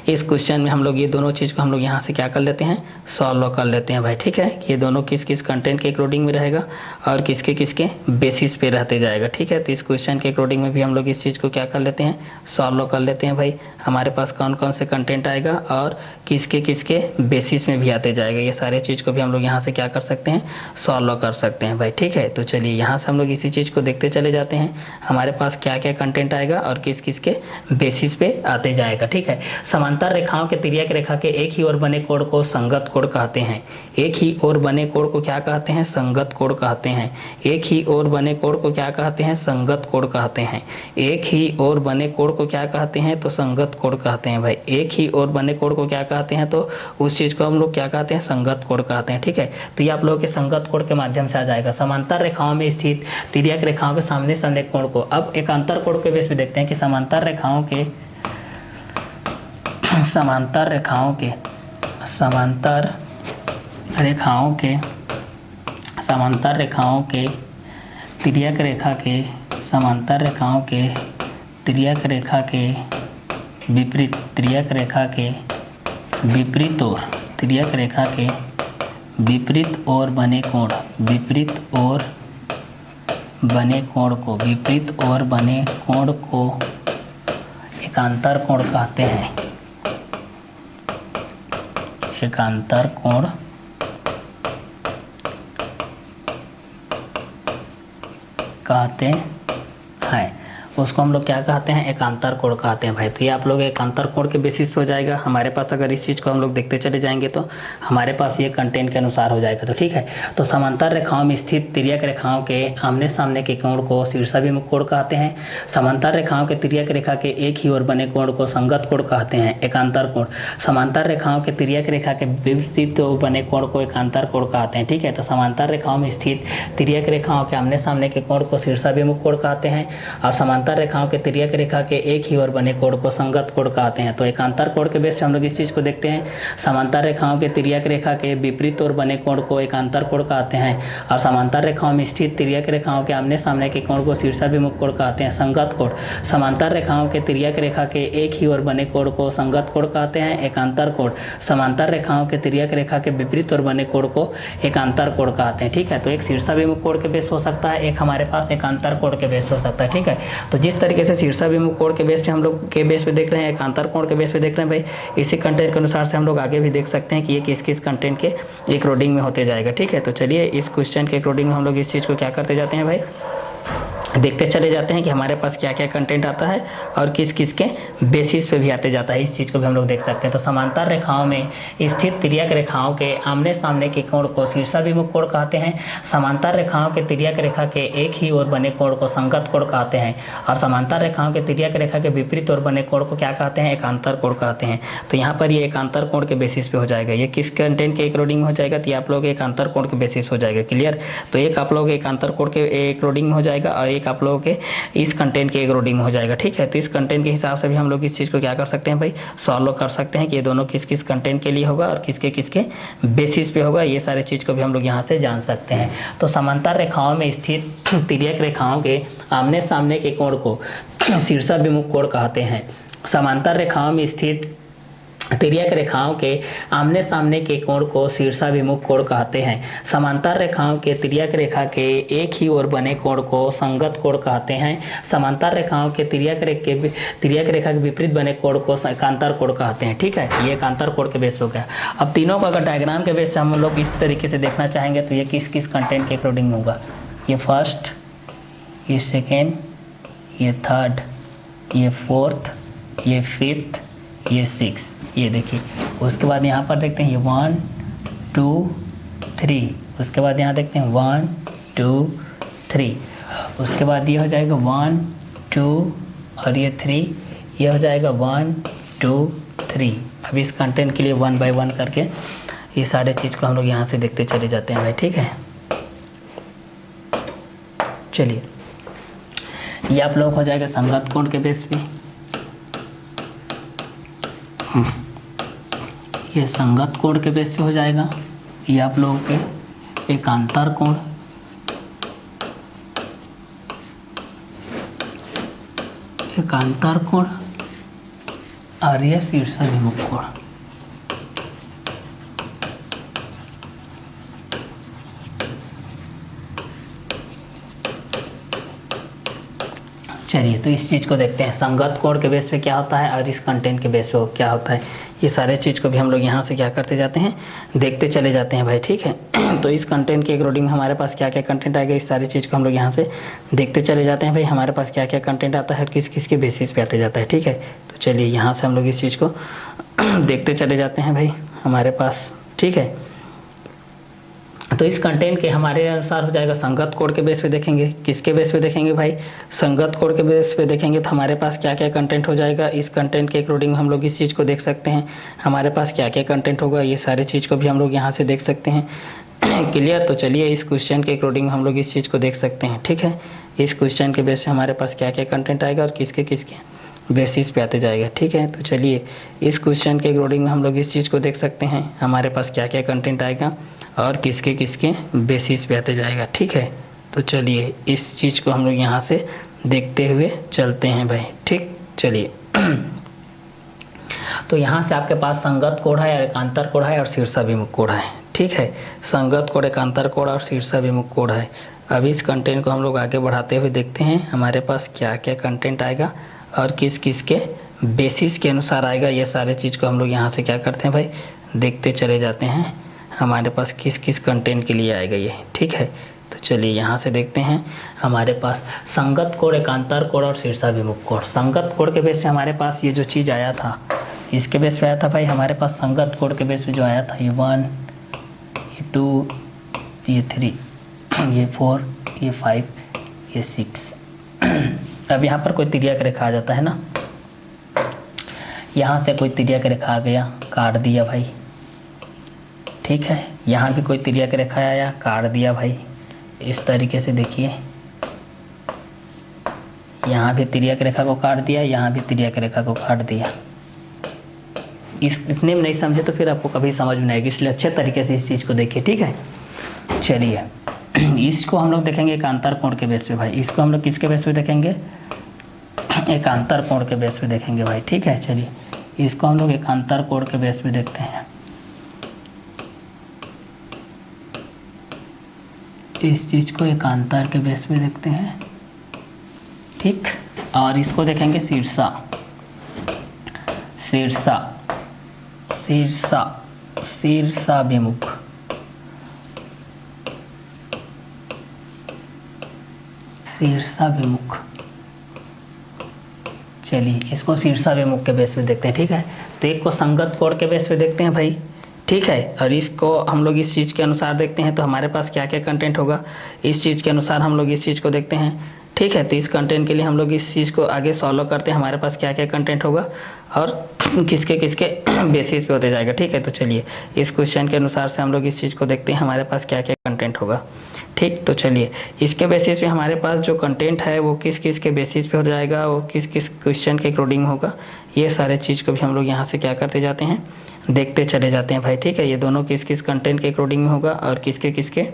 इस क्वेश्चन में हम लोग ये दोनों चीज़ को हम लोग यहाँ से क्या कर लेते हैं, सॉल्व कर लेते हैं भाई। ठीक है, ये दोनों किस किस कंटेंट के अकॉर्डिंग में रहेगा और किसके किसके बेसिस पे रहते जाएगा। ठीक है, तो इस क्वेश्चन के अकॉर्डिंग में भी हम लोग इस चीज़ को क्या कर लेते हैं, सॉल्व कर लेते हैं भाई। हमारे पास कौन कौन से कंटेंट आएगा और किसके किसके बेसिस में भी आते जाएगा, ये सारे चीज़ को भी हम लोग यहाँ से क्या कर सकते हैं, सॉल्व कर सकते हैं भाई। ठीक है, तो चलिए यहाँ से हम लोग इसी चीज़ को देखते चले जाते हैं हमारे पास क्या क्या कंटेंट आएगा और किस किस के बेसिस पे आते जाएगा। ठीक है, समांतर रेखाओं के तिर्यक रेखा के एक ही ओर बने कोण को संगत कोण कहते हैं। एक ही ओर बने कोण को क्या कहते हैं, संगत कोण कहते हैं। एक ही ओर बने कोण को क्या कहते हैं, संगत कोण कहते हैं। एक ही ओर बने कोण को क्या कहते हैं, तो संगत कोण कहते हैं भाई। एक ही ओर बने कोण को क्या कहते हैं, तो उस चीज़ को हम लोग क्या कहते हैं, संगत कोण कहते हैं। ठीक है, तो ये आप लोगों के संगत कोण के माध्यम से आ जाएगा। समांतर रेखाओं में स्थित तिर्यक रेखाओं के सामने सामने कोण को, अब एकांतर कोण के बेस पे देखते हैं कि समांतर रेखाओं के तिर्यक रेखा के विपरीत ओर बने कोण को एकांतर कोण कहते हैं। एकांतर कोण कहते हैं। उसको हम लोग क्या कहते हैं, एकांतर कोण कहते हैं भाई। तो ये आप लोग एकांतर कोण के बेसिस पे हो जाएगा हमारे पास। अगर इस चीज़ को हम लोग देखते चले जाएंगे तो हमारे पास ये कंटेंट के अनुसार हो जाएगा। तो ठीक है, तो समांतर रेखाओं में स्थित तिर्यक रेखाओं के आमने सामने के कोण को शीर्षाभिमुख कोण कहते हैं। समांतर रेखाओं के तिर्यक रेखा के एक ही ओर बने कोण को संगत कोण कहते हैं, एकांतर कोण। समांतर रेखाओं के तिर्यक रेखा के विपरीत बने कोण को एकांतर कोण कहते हैं। ठीक है, तो समांतर रेखाओं में स्थित तिर्यक रेखाओं के आमने सामने के कोण को शीर्षाभिमुख कोण कहते हैं और समांतर रेखाओं के तिर्यक रेखा के एक ही ओर बने कोण को संगत कोण कहते हैं। तो एकांतर कोण के बेस पे हम लोग इस चीज़ को देखते हैं, समांतर रेखाओं के तिर्यक रेखा के विपरीत ओर बने कोण को एकांतर कोण कहते हैं और समांतर रेखाओं में स्थित तिर्यक रेखाओं के आमने सामने के कोण को शीर्षाभिमुख कोण कहते हैं, संगत कोण। समांतर रेखाओं के तिर्यक रेखा के एक ही ओर बने कोण को संगत कोण कहते हैं, एकांतर कोण। समांतर रेखाओं के तिर्यक रेखा के विपरीत ओर बने कोण को एकांतर कोण कहते हैं। ठीक है, तो एक शीर्षाभिमुख कोण के बेस हो सकता है, एक हमारे पास एकांतर कोण के बेस हो सकता है। ठीक है, तो जिस तरीके से शीर्षाभिमुख कोण के बेस पे हम लोग के बेस पे देख रहे हैं, एकांतर कोण के बेस पे देख रहे हैं भाई, इसी कंटेंट के अनुसार से हम लोग आगे भी देख सकते हैं कि ये किस किस कंटेंट के अकॉर्डिंग में होते जाएगा। ठीक है, तो चलिए इस क्वेश्चन के अकॉर्डिंग हम लोग इस चीज़ को क्या करते जाते हैं भाई, देखते चले जाते हैं कि हमारे पास क्या क्या कंटेंट आता है और किस किस के बेसिस पे भी आते जाता है। इस चीज़ को भी हम लोग देख सकते हैं। तो समांतर रेखाओं में स्थित तिर्यक रेखाओं के आमने सामने के कोण को शीर्षाभिमुख कोण कहते हैं। समांतर रेखाओं के तिर्यक रेखा के एक ही ओर बने कोण को संगत कोण कहते हैं और समांतर रेखाओं के तिर्यक रेखा के विपरीत ओर बने कोण को क्या कहते हैं, एकांतर कोण कहते हैं। तो यहाँ पर ये एकांतर कोण के बेसिस पे हो जाएगा। ये किस कंटेंट के अकॉर्डिंग हो जाएगा, तो ये आप लोग एकांतर कोण के बेसिस हो जाएगा। क्लियर, तो एक आप लोग एकांतर कोण के अकॉर्डिंग हो जाएगा और एक आप लोगों के इस कंटेंट के अकॉर्डिंग हो जाएगा। ठीक है, तो इस कंटेंट के हिसाब से भी हम लोग इस चीज़ को क्या कर सकते हैं भाई, सॉल्व कर सकते हैं कि ये दोनों किस किस कंटेंट के लिए होगा और किसके किसके बेसिस पे होगा। ये सारे चीज़ को भी हम लोग यहाँ से जान सकते हैं। तो समांतर रेखाओं में स्थित तिर्यक रेखाओं के आमने सामने के कोण को शीर्षाभिमुख कोण कहते हैं। समांतर रेखाओं में स्थित तिर्यक रेखाओं के आमने सामने के कोण को शीर्षाभिमुख कोण कहते हैं। समांतर रेखाओं के तिर्यक रेखा के एक ही ओर बने कोण को संगत कोण कहते हैं। समांतर रेखाओं के तिर्यक रेखा के विपरीत बने कोण को एकांतर कोण कहते हैं। ठीक है, ये एकांतर कोण के बेस हो गया। अब तीनों का अगर डायग्राम के बेस से हम लोग इस तरीके से देखना चाहेंगे तो ये किस किस कंटेंट के अकॉर्डिंग होगा, ये फर्स्ट, ये सेकेंड, ये थर्ड, ये फोर्थ, ये फिफ्थ, ये सिक्स। ये देखिए, उसके बाद यहाँ पर देखते हैं ये 1 2 3, उसके बाद यहाँ देखते हैं 1 2 3, उसके बाद ये हो जाएगा 1 2 और ये 3, ये हो जाएगा 1 2 3। अब इस कंटेंट के लिए 1 बाय 1 करके ये सारे चीज़ को हम लोग यहाँ से देखते चले जाते हैं भाई। ठीक है, चलिए ये आप लोग हो जाएगा संगत कोण के बेस पे, ये संगत कोण के बेस पे हो जाएगा। ये आप लोगों के एकांतर कोण, एकांतर कोण और ये शीर्षाभिमुख कोण। चलिए तो इस चीज़ को देखते हैं, संगत कोण के बेस पे क्या होता है और इस कंटेंट के बेस पे क्या होता है। ये सारे चीज़ को भी हम लोग यहाँ से क्या करते जाते हैं, देखते चले जाते हैं भाई। ठीक है, तो इस कंटेंट के अकॉर्डिंग हमारे पास क्या क्या कंटेंट आएगा, इस सारी चीज़ को हम लोग यहाँ से देखते चले जाते हैं भाई। हमारे पास क्या क्या कंटेंट आता है, किस किस के बेसिस पे आते जाता है। ठीक है, तो चलिए यहाँ से हम लोग इस चीज़ को देखते चले जाते हैं भाई हमारे पास। ठीक है, तो इस कंटेंट के हमारे अनुसार हो जाएगा संगत कोण के बेस पे देखेंगे। किसके बेस पे देखेंगे भाई, संगत कोण के बेस पे देखेंगे तो हमारे पास क्या क्या कंटेंट हो जाएगा। इस कंटेंट के अकॉर्डिंग हम लोग इस चीज़ को देख सकते हैं, हमारे पास क्या क्या कंटेंट होगा, ये सारे चीज़ को भी हम लोग यहाँ से देख सकते हैं। क्लियर, तो चलिए इस क्वेश्चन के अकॉर्डिंग हम लोग इस चीज़ को देख सकते हैं। ठीक है, इस क्वेश्चन के बेस पे हमारे पास क्या क्या कंटेंट आएगा और किसके किसके बेसिस पे आते जाएगा। ठीक है, तो चलिए इस क्वेश्चन के अकॉर्डिंग हम लोग इस चीज़ को देख सकते हैं, हमारे पास क्या क्या कंटेंट आएगा और किसके किसके बेसिस पे आते जाएगा। ठीक है, तो चलिए इस चीज़ को हम लोग यहाँ से देखते हुए चलते हैं भाई। ठीक, चलिए तो यहाँ से आपके पास संगत कोण है, एकांतर कोण है और शीर्षाभिमुख कोण है। ठीक है, संगत कोण, एकांतर कोण और शीर्षाभिमुख कोण है। अब इस कंटेंट को हम लोग आगे बढ़ाते हुए देखते हैं हमारे पास क्या क्या कंटेंट आएगा और किस किस के बेसिस के अनुसार आएगा। ये सारे चीज़ को हम लोग यहाँ से क्या करते हैं भाई, देखते चले जाते हैं हमारे पास किस किस कंटेंट के लिए आएगा ये। ठीक है, तो चलिए यहाँ से देखते हैं हमारे पास संगत कोण, एकांतर कोण और शीर्षाभिमुख कोण। संगत कोण के बेस पे हमारे पास ये जो चीज़ आया था, इसके बेस पे आया था भाई हमारे पास संगत कोण के बेस पे जो आया था, ये 1, ये 2, ये 3, ये 4, ये 5, ये 6। अब यहाँ पर कोई तिर्यक रेखा आ जाता है ना, यहाँ से कोई तिर्यक रेखा आ गया, काट दिया भाई, ठीक है। यहाँ भी कोई तिर्यक रेखा आया, काट दिया भाई। इस तरीके से देखिए, यहाँ भी तिर्यक रेखा को काट दिया, यहाँ भी तिर्यक रेखा को काट दिया। इतने में नहीं समझे तो फिर आपको कभी समझ में नहीं आएगी, इसलिए अच्छे तरीके से इस चीज़ को देखिए, ठीक है। चलिए इसको हम लोग देखेंगे एकांतर कोण के बेस पे भाई। इसको हम लोग किसके बेस पे देखेंगे? एकांतर कोण के बेस पे देखेंगे भाई, ठीक है। चलिए इसको हम लोग एकांतर कोण के बेस पे देखते हैं। इस चीज़ को एकांतर के बेस पे देखते हैं, ठीक। और इसको देखेंगे शीर्षा, शीर्षा, शीर्षा, शीर्षाभिमुख, शीर्षाभिमुख। चलिए इसको शीर्षाभिमुख के बेस पे देखते हैं, ठीक है। तो एक को संगत कोण के बेस पे देखते हैं भाई, ठीक है। और इसको हम लोग इस चीज़ के अनुसार देखते हैं तो हमारे पास क्या क्या कंटेंट होगा, इस चीज़ के अनुसार हम लोग इस चीज़ को देखते हैं, ठीक है। तो इस कंटेंट के लिए हम लोग इस चीज़ को आगे सॉल्व करते हैं, हमारे पास क्या क्या कंटेंट होगा और किसके किसके बेसिस पे होते जाएगा, ठीक है। तो चलिए इस क्वेश्चन के अनुसार से हम लोग इस चीज़ को देखते हैं, हमारे पास क्या क्या कंटेंट होगा, ठीक। तो चलिए इसके बेसिस पे हमारे पास जो कंटेंट है वो किस किस के बेसिस पे हो जाएगा, वो किस किस क्वेश्चन के अकॉर्डिंग होगा, ये सारे चीज़ को भी हम लोग यहाँ से क्या करते जाते हैं, देखते चले जाते हैं भाई, ठीक है। ये दोनों किस किस कंटेंट के अकॉर्डिंग में होगा और किसके किसके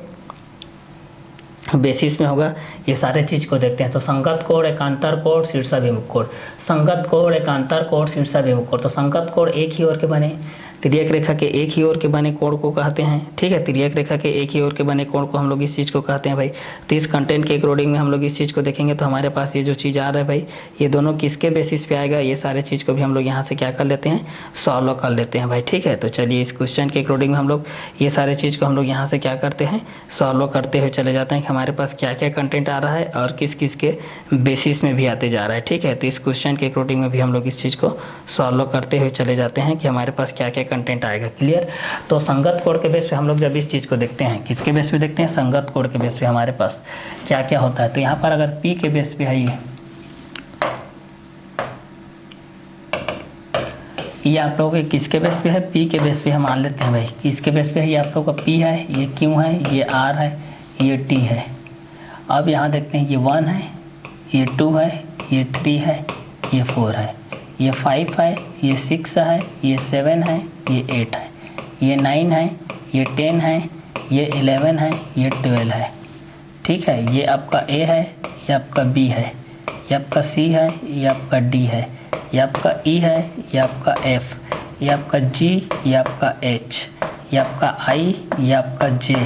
बेसिस में होगा, ये सारे चीज़ को देखते हैं। तो संगत कोण, एकांतर कोण, शीर्षाभिमुख कोण। संगत कोण, एकांतर कोण, शीर्षाभिमुख कोण। तो संगत कोण एक ही ओर के बने, तिर्यक रेखा के एक ही ओर के बने कोण को कहते हैं, ठीक है। तिर्यक रेखा के एक ही ओर के बने कोण को हम लोग इस चीज़ को कहते हैं भाई। तो इस कंटेंट के अकॉर्डिंग में हम लोग इस चीज़ को देखेंगे तो हमारे पास ये जो चीज़ आ रहा है भाई, ये दोनों किसके बेसिस पे आएगा, ये सारे चीज़ को भी हम लोग यहाँ से क्या कर लेते हैं, सॉल्व कर लेते हैं भाई, ठीक है। तो चलिए इस क्वेश्चन के अकॉर्डिंग में हम लोग ये सारे चीज़ को हम लोग यहाँ से क्या करते हैं, सॉल्व करते हुए चले जाते हैं कि हमारे पास क्या क्या कंटेंट आ रहा है और किस किस के बेसिस में भी आते जा रहा है, ठीक है। तो इस क्वेश्चन के अकॉर्डिंग में भी हम लोग इस चीज़ को सॉल्व करते हुए चले जाते हैं कि हमारे पास क्या क्या कंटेंट आएगा, क्लियर। तो संगत कोण के बेस पे हम लोग जब इस चीज़ को देखते हैं, किसके बेस पे देखते हैं, संगत कोण के बेस पे हमारे पास क्या क्या होता है। तो यहाँ पर अगर P के बेस पे है ये आप लोगों के किसके बेस पे है, P के बेस पे हम मान लेते हैं भाई, किसके बेस पे है, ये आप लोगों का P है, ये Q है, ये R है, ये T है। अब यहाँ देखते हैं ये 1 है, ये 2 है, ये 3 है, ये 4 है, ये 5 है, ये 6 है, ये 7 है, ये 8 है, ये 9 है, ये 10 है, ये 11 है, ये 12 है, ठीक है। ये आपका A है, ये आपका B है, ये आपका C है, ये आपका D है, ये आपका E है, ये आपका F, ये आपका G, ये आपका H, ये आपका I, ये आपका J,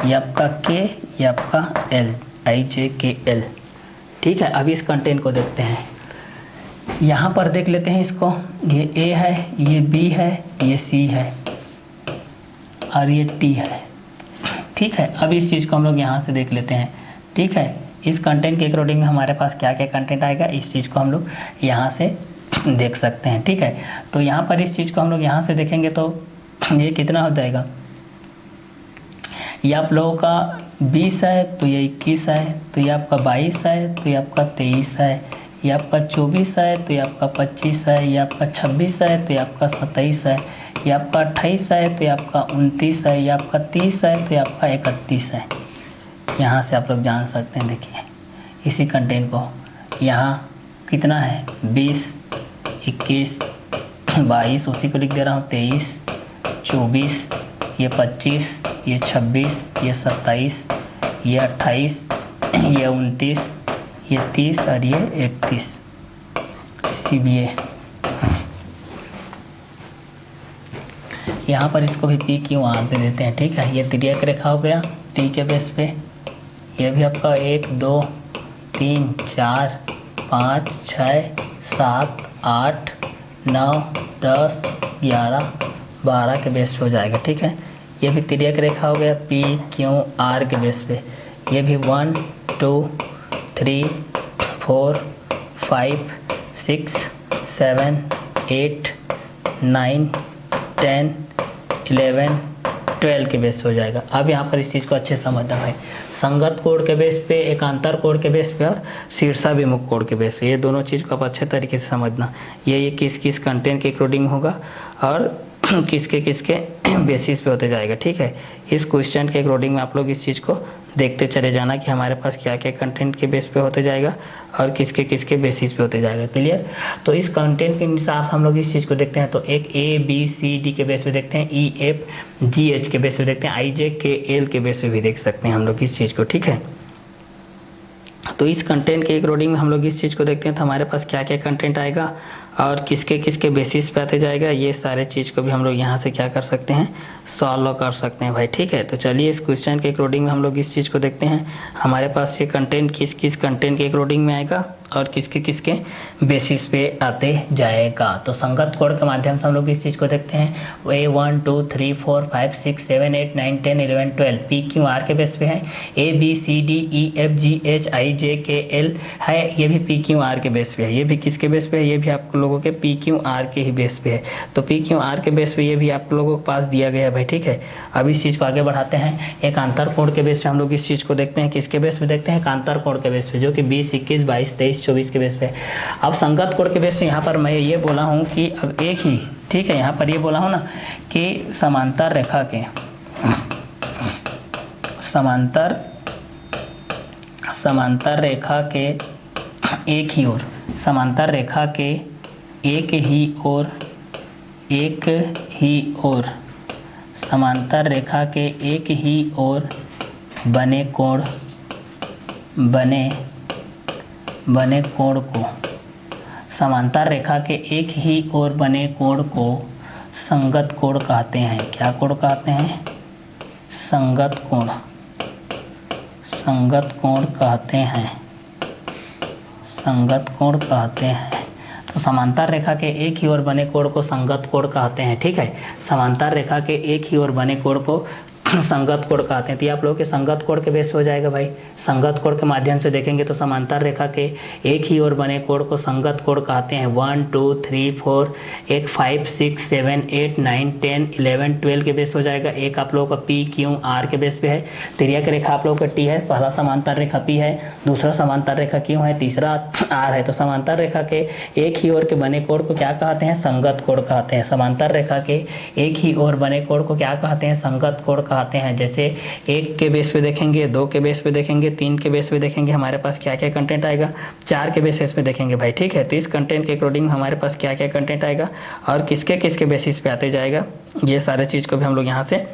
ये आपका K, ये आपका L, I J K L, ठीक है। अब इस कंटेंट को देखते हैं, यहाँ पर देख लेते हैं इसको, ये A है, ये B है, ये C है और ये T है, ठीक है। अब इस चीज़ को हम लोग यहाँ से देख लेते हैं, ठीक है। इस कंटेंट के अकॉर्डिंग में हमारे पास क्या क्या कंटेंट आएगा, इस चीज़ को हम लोग यहाँ से देख सकते हैं, ठीक है। तो यहाँ पर इस चीज़ को हम लोग यहाँ से देखेंगे तो ये कितना हो जाएगा, ये आप लोगों का 20 है, तो ये 21 है, तो ये आपका 22 है, तो ये आपका 23 है, ये आपका 24 है, तो ये आपका 25 है, ये आपका 26 है, तो ये आपका 27 है, ये आपका 28 है, तो ये आपका 29 है, ये आपका 30 है, तो ये आपका 31 है। यहाँ से आप लोग जान सकते हैं, देखिए इसी कंटेंट को यहाँ कितना है, 20, 21, 22, उसी को लिख दे रहा हूँ, 23, 24, ये 25, ये 26, ये 27, ये 28, ये 29, ये 30 और ये 31 CBA। यहाँ पर इसको भी P Q R दे देते हैं, ठीक है। ये तिर्यक रेखा हो गया T के बेस पे, ये भी आपका 1 2 3 4 5 6 7 8 9 10 11 12 के बेस पे हो जाएगा, ठीक है। ये भी तिर्यक रेखा हो गया P Q R के बेस पे, ये भी 1 2 3 4 5 6 7 8 9 10 11 12 के बेस पे हो जाएगा। अब यहाँ पर इस चीज़ को अच्छे से समझना भाई, संगत कोड के बेस पे, एकांतर कोड के बेस पे और शीर्षाभिमुख कोड के बेस पे, ये दोनों चीज़ को आप अच्छे तरीके से समझना। ये किस किस कंटेंट के अकॉर्डिंग होगा और किसके किसके बेसिस पे होते जाएगा। ठीक है, इस क्वेश्चन के अकॉर्डिंग में आप लोग इस चीज़ को देखते चले जाना कि हमारे पास क्या क्या कंटेंट के बेस पे होते जाएगा और किसके किसके बेसिस पे होते जाएगा। क्लियर। तो इस कंटेंट के अनुसार हम लोग इस चीज़ को देखते हैं। तो एक ABCD के बेस पे देखते हैं, EFGH के बेस पे देखते हैं, IJKL के बेस पे भी देख सकते हैं हम लोग इस चीज़ को। ठीक है, तो इस कंटेंट के अकॉर्डिंग हम लोग इस चीज़ को देखते हैं तो हमारे पास क्या क्या कंटेंट आएगा और किसके किसके बेसिस पे आते जाएगा, ये सारे चीज़ को भी हम लोग यहाँ से क्या कर सकते हैं, सॉल्व कर सकते हैं भाई। ठीक है, तो चलिए इस क्वेश्चन के अकॉर्डिंग में हम लोग इस चीज़ को देखते हैं। हमारे पास ये कंटेंट किस किस कंटेंट के अकॉर्डिंग में आएगा और किसके किसके बेसिस पे आते जाएगा। तो संगत कोड के माध्यम से हम लोग इस चीज़ को देखते हैं। A1 2 3 4 5 6 7 8 9 10 11 12 PQR के बेस पे है। ABCDEFGH IJKL है, ये भी PQR के बेस पे है। ये भी किसके बेस पे है, ये भी आप लोगों के PQR के ही बेस पे है। तो PQR के बेस पे ये भी आप लोगों के पास दिया गया है भाई। ठीक है, अब इस चीज़ को आगे बढ़ाते हैं। एकांतर कोड के बेस पे हम लोग इस चीज़ को देखते हैं। किसके बेस पे देखते हैं, एकांतर कोड के बेस पे, जो कि 20 21 22 23 24 के बेस पे। अब संगत कोड के बेस पे यहाँ पर मैं ये बोला हूँ कि एक ही, ठीक है, यहाँ पर ये बोला हूँ ना कि समांतर रेखा के समांतर रेखा के एक ही ओर, समांतर रेखा के एक ही ओर समांतर रेखा के एक ही ओर बने कोण को, समांतर रेखा के एक ही ओर बने कोण को संगत कोण कहते हैं। क्या कोण कहते हैं, संगत कोण कहते हैं। तो समांतर रेखा के एक ही ओर बने कोण को संगत कोण कहते हैं। ठीक है, समांतर रेखा के एक ही ओर बने कोण को संगत कोण कहते हैं। तो ये आप लोगों के संगत कोण के बेस हो जाएगा भाई। संगत कोण के माध्यम से देखेंगे तो समांतर रेखा के एक ही ओर बने कोण को संगत कोण कहते हैं। 1 2 3 4 एक 5 6 7 8 9 10 11 12 के बेस हो जाएगा। एक आप लोगों का PQR के बेस पे है। तिर्यक रेखा आप लोगों का T है, पहला समांतर रेखा P है, दूसरा समांतर रेखा Q है, तीसरा R है। तो समांतर रेखा के एक ही ओर के बने कोण को क्या कहते हैं, संगत कोण कहते हैं। समांतर रेखा के एक ही ओर बने कोण को क्या कहते हैं, संगत कोण कहते हैं। जैसे 1 के बेस पे देखेंगे, 2 के बेस पे देखेंगे, 3 के बेस पे देखेंगे, हमारे पास क्या क्या कंटेंट आएगा, 4 के बेसिस पे देखेंगे भाई। ठीक है, तो इस कंटेंट के अकॉर्डिंग हमारे पास क्या क्या कंटेंट आएगा और किसके किसके बेसिस पे आते जाएगा, ये सारे चीज़ को भी हम लोग यहाँ से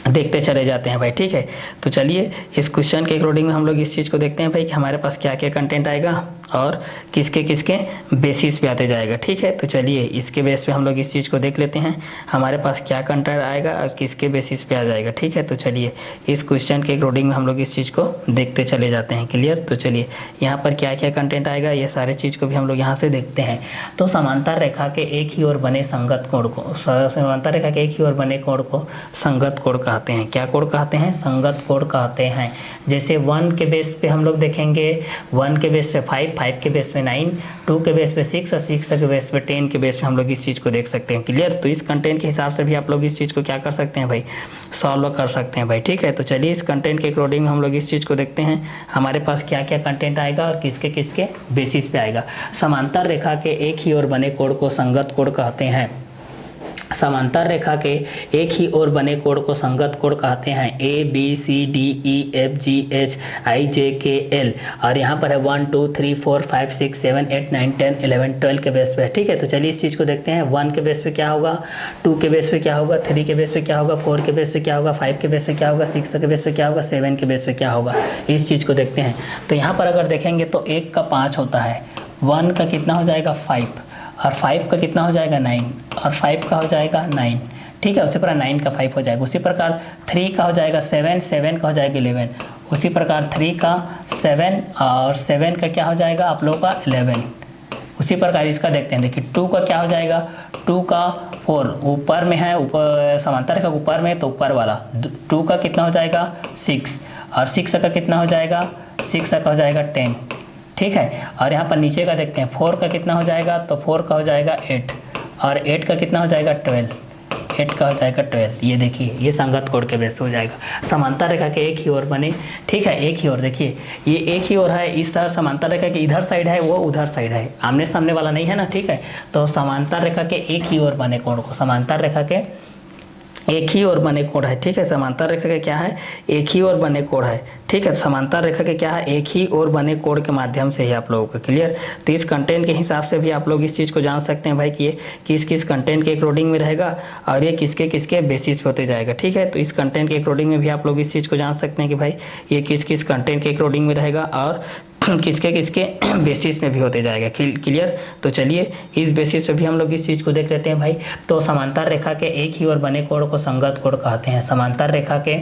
देखते चले जाते हैं भाई। ठीक है, तो चलिए इस क्वेश्चन के अकॉर्डिंग हम लोग इस चीज़ को देखते हैं भाई कि हमारे पास क्या क्या कंटेंट आएगा और किसके किसके बेसिस पे आते जाएगा। ठीक है, तो चलिए इसके बेस पे हम लोग इस चीज़ को देख लेते हैं, हमारे पास क्या कंटेंट आएगा और किसके बेसिस पे आ जाएगा। ठीक है, तो चलिए इस क्वेश्चन के अकॉर्डिंग हम लोग इस चीज़ को देखते चले जाते हैं। क्लियर। तो चलिए यहाँ पर क्या क्या कंटेंट आएगा, ये सारे चीज़ को भी हम लोग यहाँ से देखते हैं। तो समांतर रेखा के एक ही ओर बने संगत कोण को, समांतर रेखा के एक ही ओर बने कोण को संगत कोण कहते हैं। क्या कोण कहते हैं, संगत कोण कहते हैं। जैसे 1 के बेस पे हम लोग देखेंगे, 1 के बेस पे 5, 5 के बेस पे 9, 2 के बेस पे 6 और 6 के बेस पे 10 के बेस पे हम लोग इस चीज़ को देख सकते हैं। क्लियर। तो इस कंटेंट के हिसाब से भी आप लोग इस चीज़ को क्या कर सकते हैं भाई, सॉल्व कर सकते हैं भाई। ठीक है, तो चलिए इस कंटेंट के अकॉर्डिंग हम लोग इस चीज़ को देखते हैं, हमारे पास क्या क्या कंटेंट आएगा और किसके किसके बेसिस पे आएगा। समांतर रेखा के एक ही ओर बने कोण को संगत कोण कहते हैं। समांतर रेखा के एक ही ओर बने कोण को संगत कोण कहते हैं। ABCDEFGH IJKL और यहाँ पर है 1 2 3 4 5 6 7 8 9 10 11 12 के बेस पे। ठीक है, तो चलिए इस चीज़ को देखते हैं। 1 के बेस पे क्या होगा, 2 के बेस पे क्या होगा, 3 के बेस पे क्या होगा, 4 के बेस पे क्या होगा, 5 के बेस पे क्या होगा, 6 के बेस पे क्या होगा, 7 के बेस पे क्या होगा, इस चीज़ को देखते हैं। तो यहाँ पर अगर देखेंगे तो 1 का 5 होता है, 1 का कितना हो जाएगा 5 और 5 का कितना हो जाएगा 9 और 5 का हो जाएगा 9। ठीक है, उसी प्रकार 9 का 5 हो जाएगा। उसी प्रकार 3 का हो जाएगा 7, 7 का हो जाएगा 11। उसी प्रकार 3 का 7 और 7 का क्या हो जाएगा आप लोगों का 11। उसी प्रकार इसका देखते हैं, देखिए 2 का क्या हो जाएगा, 2 का 4 ऊपर में है, ऊपर समांतर का ऊपर में तो ऊपर वाला 2 का कितना हो जाएगा 6 और 6 का कितना हो जाएगा, 6 का हो जाएगा 10, ठीक है। और यहाँ पर नीचे का देखते हैं, 4 का कितना हो जाएगा, तो 4 का हो जाएगा 8, और 8 का कितना हो जाएगा 12, 8 का हो जाएगा 12। ये देखिए ये संगत कोण के बेस हो जाएगा। समांतर रेखा के एक ही ओर बने, ठीक है, एक ही ओर देखिए ये एक ही ओर है, इस तरह समांतर रेखा के इधर साइड है, वो उधर साइड है, आमने सामने वाला नहीं है ना, ठीक है। तो समांतर रेखा के एक ही ओर बने कोण को, समांतर रेखा के एक ही ओर बने कोण है, ठीक है। समांतर रेखा के क्या है, एक ही ओर बने कोण है, ठीक है। समांतर रेखा के क्या है, एक ही ओर बने कोण के माध्यम से ही आप लोगों को क्लियर। तो इस कंटेंट के हिसाब से भी आप लोग इस चीज़ को जान सकते हैं भाई कि ये किस किस कंटेंट के अकॉर्डिंग में रहेगा और ये किसके किसके बेसिस पे होते जाएगा, ठीक है। तो इस कंटेंट के अकॉर्डिंग में भी आप लोग इस चीज़ को जान सकते हैं कि भाई ये किस किस कंटेंट के अकॉर्डिंग में रहेगा और किसके किसके बेसिस में भी होते जाएगा, क्लियर। तो चलिए इस बेसिस पे भी हम लोग इस चीज़ को देख लेते हैं भाई। तो समांतर रेखा के एक ही ओर बने कोण को संगत कोण कहते हैं। समांतर रेखा के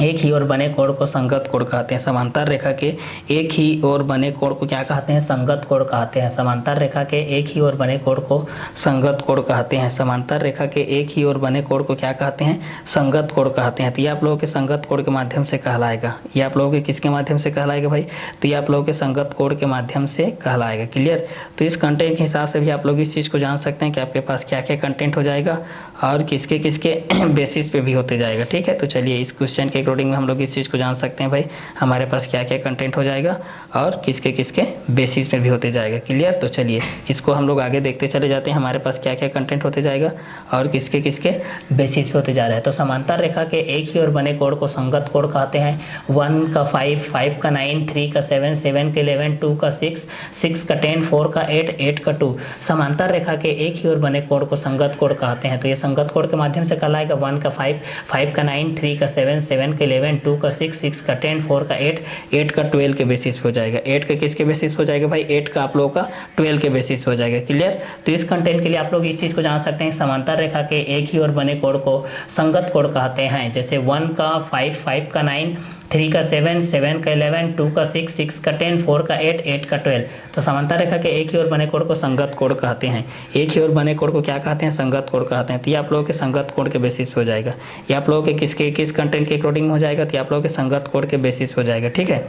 एक ही ओर बने कोण को संगत कोण कहते हैं। समांतर रेखा के एक ही ओर बने कोण को क्या कहते हैं, संगत कोण कहते हैं। समांतर रेखा के एक ही ओर बने कोण को संगत कोण कहते हैं। समांतर रेखा के एक ही ओर बने कोण को क्या कहते हैं, संगत कोण कहते हैं। तो ये आप लोगों के संगत कोण के माध्यम से कहलाएगा। ये आप लोगों के किसके माध्यम से कहलाएगा भाई, तो ये आप लोगों के संगत कोण के माध्यम से कहलाएगा, क्लियर। तो इस कंटेंट के हिसाब से भी आप लोग इस चीज़ को जान सकते हैं कि आपके पास क्या क्या कंटेंट हो जाएगा और किसके किसके बेसिस पे भी होते जाएगा, ठीक है। तो चलिए इस क्वेश्चन के अकॉर्डिंग में हम लोग इस चीज़ को जान सकते हैं भाई हमारे पास क्या क्या कंटेंट हो जाएगा और किसके किसके बेसिस में भी होते जाएगा, क्लियर। तो चलिए इसको हम लोग आगे देखते चले जाते हैं, हमारे पास क्या क्या कंटेंट होते जाएगा और किसके किसके बेसिस पे होते जा रहा है। तो समांतर रेखा के एक ही ओर बने कोण को संगत कोण कहते हैं। 1 का 5, 5 का 9, 3 का 7, 7 का 11, 2 का 6, 6 का 10, 4 का 8, 8 का 2। समांतर रेखा के एक ही ओर बने कोण को संगत कोण कहते हैं। तो ये संगत कोण के माध्यम से कहलाएगा। 1 का 5, 5 का 9, 3 का 7, 7 का 11, 2 का 6, 6 का 10, 4 का 8, 8 का 12 के बेसिस हो जाएगा। 8 का किसके बेसिस हो जाएगा भाई, 8 का आप लोगों का 12 के बेसिस हो जाएगा, क्लियर। तो इस कंटेंट के लिए आप लोग इस चीज़ को जान सकते हैं, समांतर रेखा के एक ही ओर बने कोण को संगत कोण कहते हैं। जैसे 1 का 5, 5 का 9, 3 का 7, 7 का 11, 2 का 6, 6 का 10, 4 का 8, 8 का 12। तो समांतर रेखा के एक ही ओर बने कोण को संगत कोण कहते हैं। एक ही ओर बने कोण को क्या कहते हैं, संगत कोण कहते हैं। तो ये आप लोगों के संगत कोण के बेसिस पे हो जाएगा। ये आप लोगों के किसके किस कंटेंट के अकॉर्डिंग हो जाएगा, तो ये आप लोगों के संगत कोण के बेसिस हो जाएगा, ठीक है।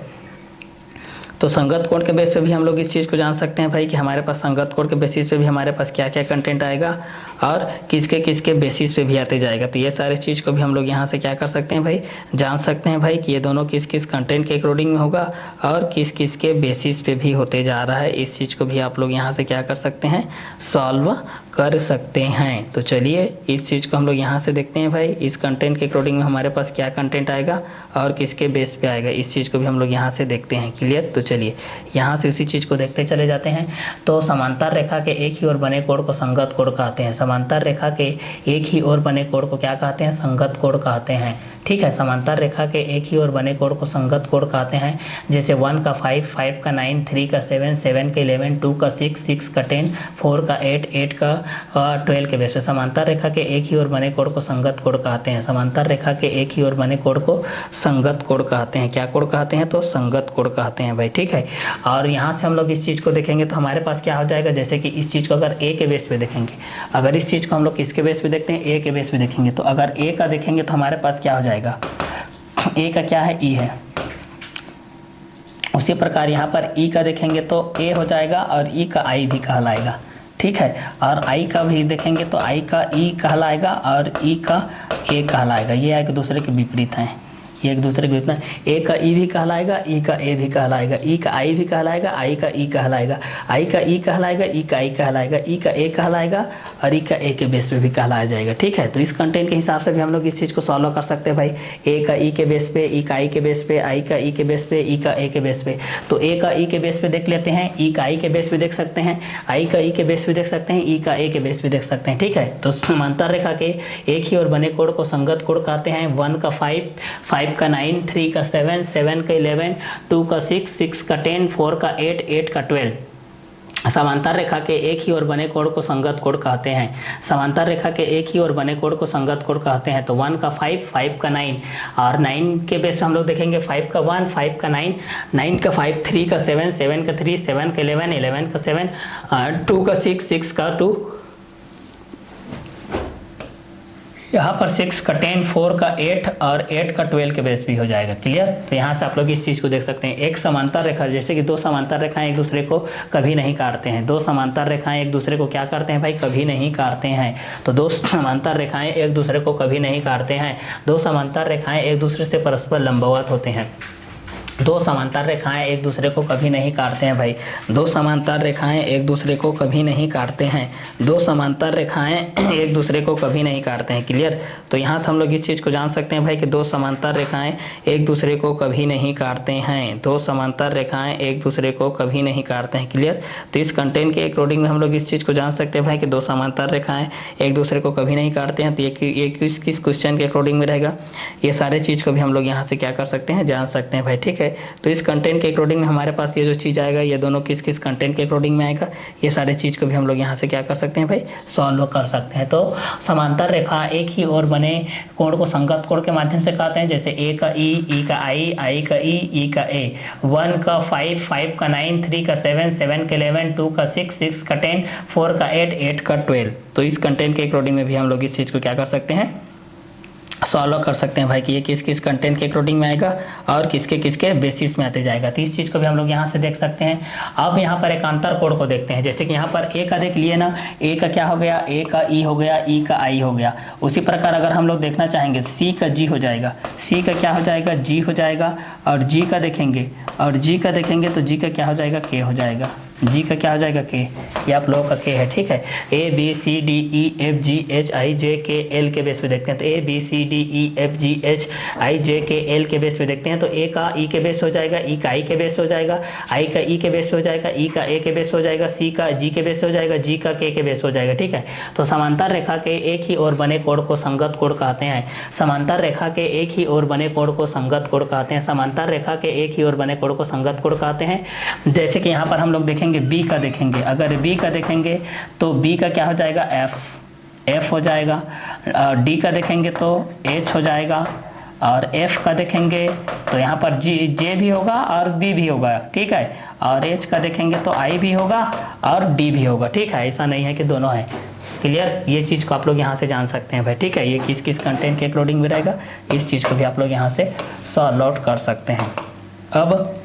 तो संगत कोण के बेस पे भी हम लोग इस चीज़ को जान सकते हैं भाई कि हमारे पास संगत कोण के बेसिस पे भी हमारे पास क्या क्या कंटेंट आएगा और किसके किसके बेसिस पे भी आते जाएगा। तो ये सारे चीज़ को भी हम लोग यहाँ से क्या कर सकते हैं भाई, जान सकते हैं भाई कि ये दोनों किस किस कंटेंट के अकॉर्डिंग में होगा और किस किस के बेसिस पे भी होते जा रहा है। इस चीज़ को भी आप लोग यहाँ से क्या कर सकते हैं, सॉल्व कर सकते हैं। तो चलिए इस चीज़ को हम लोग यहाँ से देखते हैं भाई, इस कंटेंट के अकॉर्डिंग में हमारे पास क्या कंटेंट आएगा और किसके बेस पे आएगा, इस चीज़ को भी हम लोग यहाँ से देखते हैं, क्लियर। तो चलिए यहाँ से उसी चीज़ को देखते चले जाते हैं। तो समांतर रेखा के एक ही ओर बने कोण को संगत कोण कहते हैं। समांतर रेखा के एक ही ओर बने कोण को क्या कहते हैं, संगत कोण कहते हैं, ठीक है। समांतर रेखा के एक ही ओर बने कोण को संगत कोण कहते हैं। जैसे 1 का 5, 5 का 9, 3 का 7, 7 का 11, 2 का 6, 6 का 10, 4 का 8, 8 का 12 के बेस पे समांतर रेखा के एक ही ओर बने कोण को संगत कोण कहते हैं। समांतर रेखा के एक ही ओर बने कोण को संगत कोण कहते हैं। क्या कोण कहते हैं, तो संगत कोण कहते हैं भाई, ठीक है। और यहाँ से हम लोग इस चीज़ को देखेंगे तो हमारे पास क्या हो जाएगा, जैसे कि इस चीज़ को अगर ए के बेस पे देखेंगे, अगर इस चीज़ को हम लोग किसके बेस पे देखते हैं, ए के बेस पे देखेंगे, तो अगर ए का देखेंगे तो हमारे पास क्या हो जाएगा, ए का क्या है, ई है। उसी प्रकार यहाँ पर ई का देखेंगे तो ए हो जाएगा और ई का आई भी कहलाएगा, ठीक है। और आई का भी देखेंगे तो आई का ई कहलाएगा और ई का ए कहलाएगा। ये एक दूसरे के विपरीत हैं, ये एक दूसरे के विपरीत हैं। ए का ई भी कहलाएगा, ई का ए भी कहलाएगा, ई का आई भी कहलाएगा, आई का ई कहलाएगा, आई का ई कहलाएगा, ई का आई कहलाएगा, ई का ए कहलाएगा और ई का ए के बेस पे भी कहलाया जाएगा, ठीक है। तो इस कंटेंट के हिसाब से भी हम लोग इस चीज़ को सॉल्व कर सकते हैं भाई। ए का ई के बेस पे, ई का आई के बेस पे, आई का ई के बेस पे, ई का ए के बेस पे। तो ए का ई के बेस पे देख लेते हैं, ई का आई के बेस पे देख सकते हैं, आई का ई के बेस पे देख सकते हैं, ई का ए के बेस पे देख सकते हैं, ठीक है। तो समांतर रेखा के एक ही और बने कोण को संगत कोण कहते हैं। 1 का 5, 5 का 9, 3 का 7, 7 का 11, 2 का 6, 6 का 10, 4 का 8, 8 का 12। समांतर रेखा के एक ही ओर बने कोण को संगत कोण कहते हैं। समांतर रेखा के एक ही ओर बने कोण को संगत कोण कहते हैं। तो 1 का 5, 5 का 9 और 9 के बेस पे हम लोग देखेंगे 5 का 1, 5 का 9, 9 का 5, 3 का 7, 7 का 3, 7 का 11, 11 का 7, 2 का 6, 6 का 2, यहाँ पर 6 का 10, 4 का 8 और 8 का 12 के बेस भी हो जाएगा। क्लियर। तो यहाँ से आप लोग इस चीज़ को देख सकते हैं। एक समांतर रेखा, जैसे कि दो समांतर रेखाएं एक दूसरे को कभी नहीं काटते हैं। दो समांतर रेखाएं एक दूसरे को क्या करते हैं भाई, कभी नहीं काटते हैं। तो दो समांतर रेखाएं एक दूसरे को कभी नहीं काटते हैं। दो समांतर रेखाएं एक दूसरे से परस्पर लंबवत होते हैं। दो समांतर रेखाएं एक दूसरे को कभी नहीं काटते हैं भाई। दो समांतर रेखाएं एक दूसरे को कभी नहीं काटते हैं। दो समांतर रेखाएं एक दूसरे को कभी नहीं काटते हैं। क्लियर। तो यहाँ से हम लोग इस चीज़ को जान सकते हैं भाई कि दो समांतर रेखाएं एक दूसरे को कभी नहीं काटते हैं। दो समांतर रेखाएं एक दूसरे को कभी नहीं काटते हैं। क्लियर। तो इस कंटेंट के अकॉर्डिंग में हम लोग इस चीज़ को जान सकते हैं भाई कि दो समांतर रेखाएं एक दूसरे को कभी नहीं काटते हैं। तो ये किस क्वेश्चन के अकॉर्डिंग में रहेगा, ये सारे चीज़ को भी हम लोग यहाँ से क्या कर सकते हैं, जान सकते हैं भाई। ठीक है। तो इस कंटेंट के अकॉर्डिंग में हमारे पास ये जो चीज़ आएगा, ये दोनों किस किस कंटेंट के अकॉर्डिंग में आएगा, ये सारे चीज़ को भी हम लोग यहाँ से क्या कर सकते हैं भाई, सॉल्व कर सकते हैं। तो समांतर रेखा एक ही ओर बने कोण को संगत कोण के माध्यम से कहते हैं। जैसे ए का ई का आई का ई का ए, 1 का 5 का 9, 3 का 7 का 11, 2 का 6 का 10, 4 का 8 का 12। तो इस कंटेंट के अकॉर्डिंग में भी हम लोग इस चीज़ को क्या कर सकते हैं, सॉल्व कर सकते हैं भाई कि ये किस किस कंटेंट के अकॉर्डिंग में आएगा और किसके किसके बेसिस में आते जाएगा। तो इस चीज़ को भी हम लोग यहाँ से देख सकते हैं। अब यहाँ पर एक अंतर कोण को देखते हैं। जैसे कि यहाँ पर ए का देख लिए ना, ए का क्या हो गया, ए का ई हो गया, ई का आई हो गया। उसी प्रकार अगर हम लोग देखना चाहेंगे, सी का जी हो जाएगा, सी का क्या हो जाएगा, जी हो जाएगा। और जी का देखेंगे, और जी का देखेंगे तो जी का क्या हो जाएगा, के हो जाएगा। जी का क्या हो जाएगा, के। ये आप लोगों का के है। ठीक है। A B C D E F G H I J K L के बेस पे देखते हैं। तो A B C D E F G H I J K L के बेस पे देखते हैं। तो ए का ई के बेस हो जाएगा, ई का आई के बेस हो जाएगा, आई का ई के बेस हो जाएगा, ई का ए के बेस हो जाएगा, सी का जी के बेस हो जाएगा, जी का के बेस हो जाएगा। ठीक है। तो समांतर रेखा के एक ही ओर बने कोण को संगत कोण कहते हैं। समांतर रेखा के एक ही ओर बने कोण को संगत कोण कहते हैं। समांतर रेखा के एक ही ओर बने कोण को संगत कोण कहते हैं। जैसे कि यहाँ पर हम लोग देखेंगे बी का देखेंगे, अगर बी का देखेंगे तो बी का क्या हो जाएगा, एफ हो जाएगा। डी का देखेंगे तो एच हो जाएगा। और एफ का देखेंगे तो यहाँ पर जे भी होगा और बी भी होगा। ठीक है। और एच का देखेंगे तो आई भी होगा और डी भी होगा। ठीक है। ऐसा नहीं है कि दोनों है। क्लियर। ये चीज़ को आप लोग यहाँ से जान सकते हैं भाई। ठीक है। ये किस किस कंटेंट के अकॉर्डिंग में रहेगा, इस चीज़ को भी आप लोग यहाँ से सॉल्व आउट कर सकते हैं। अब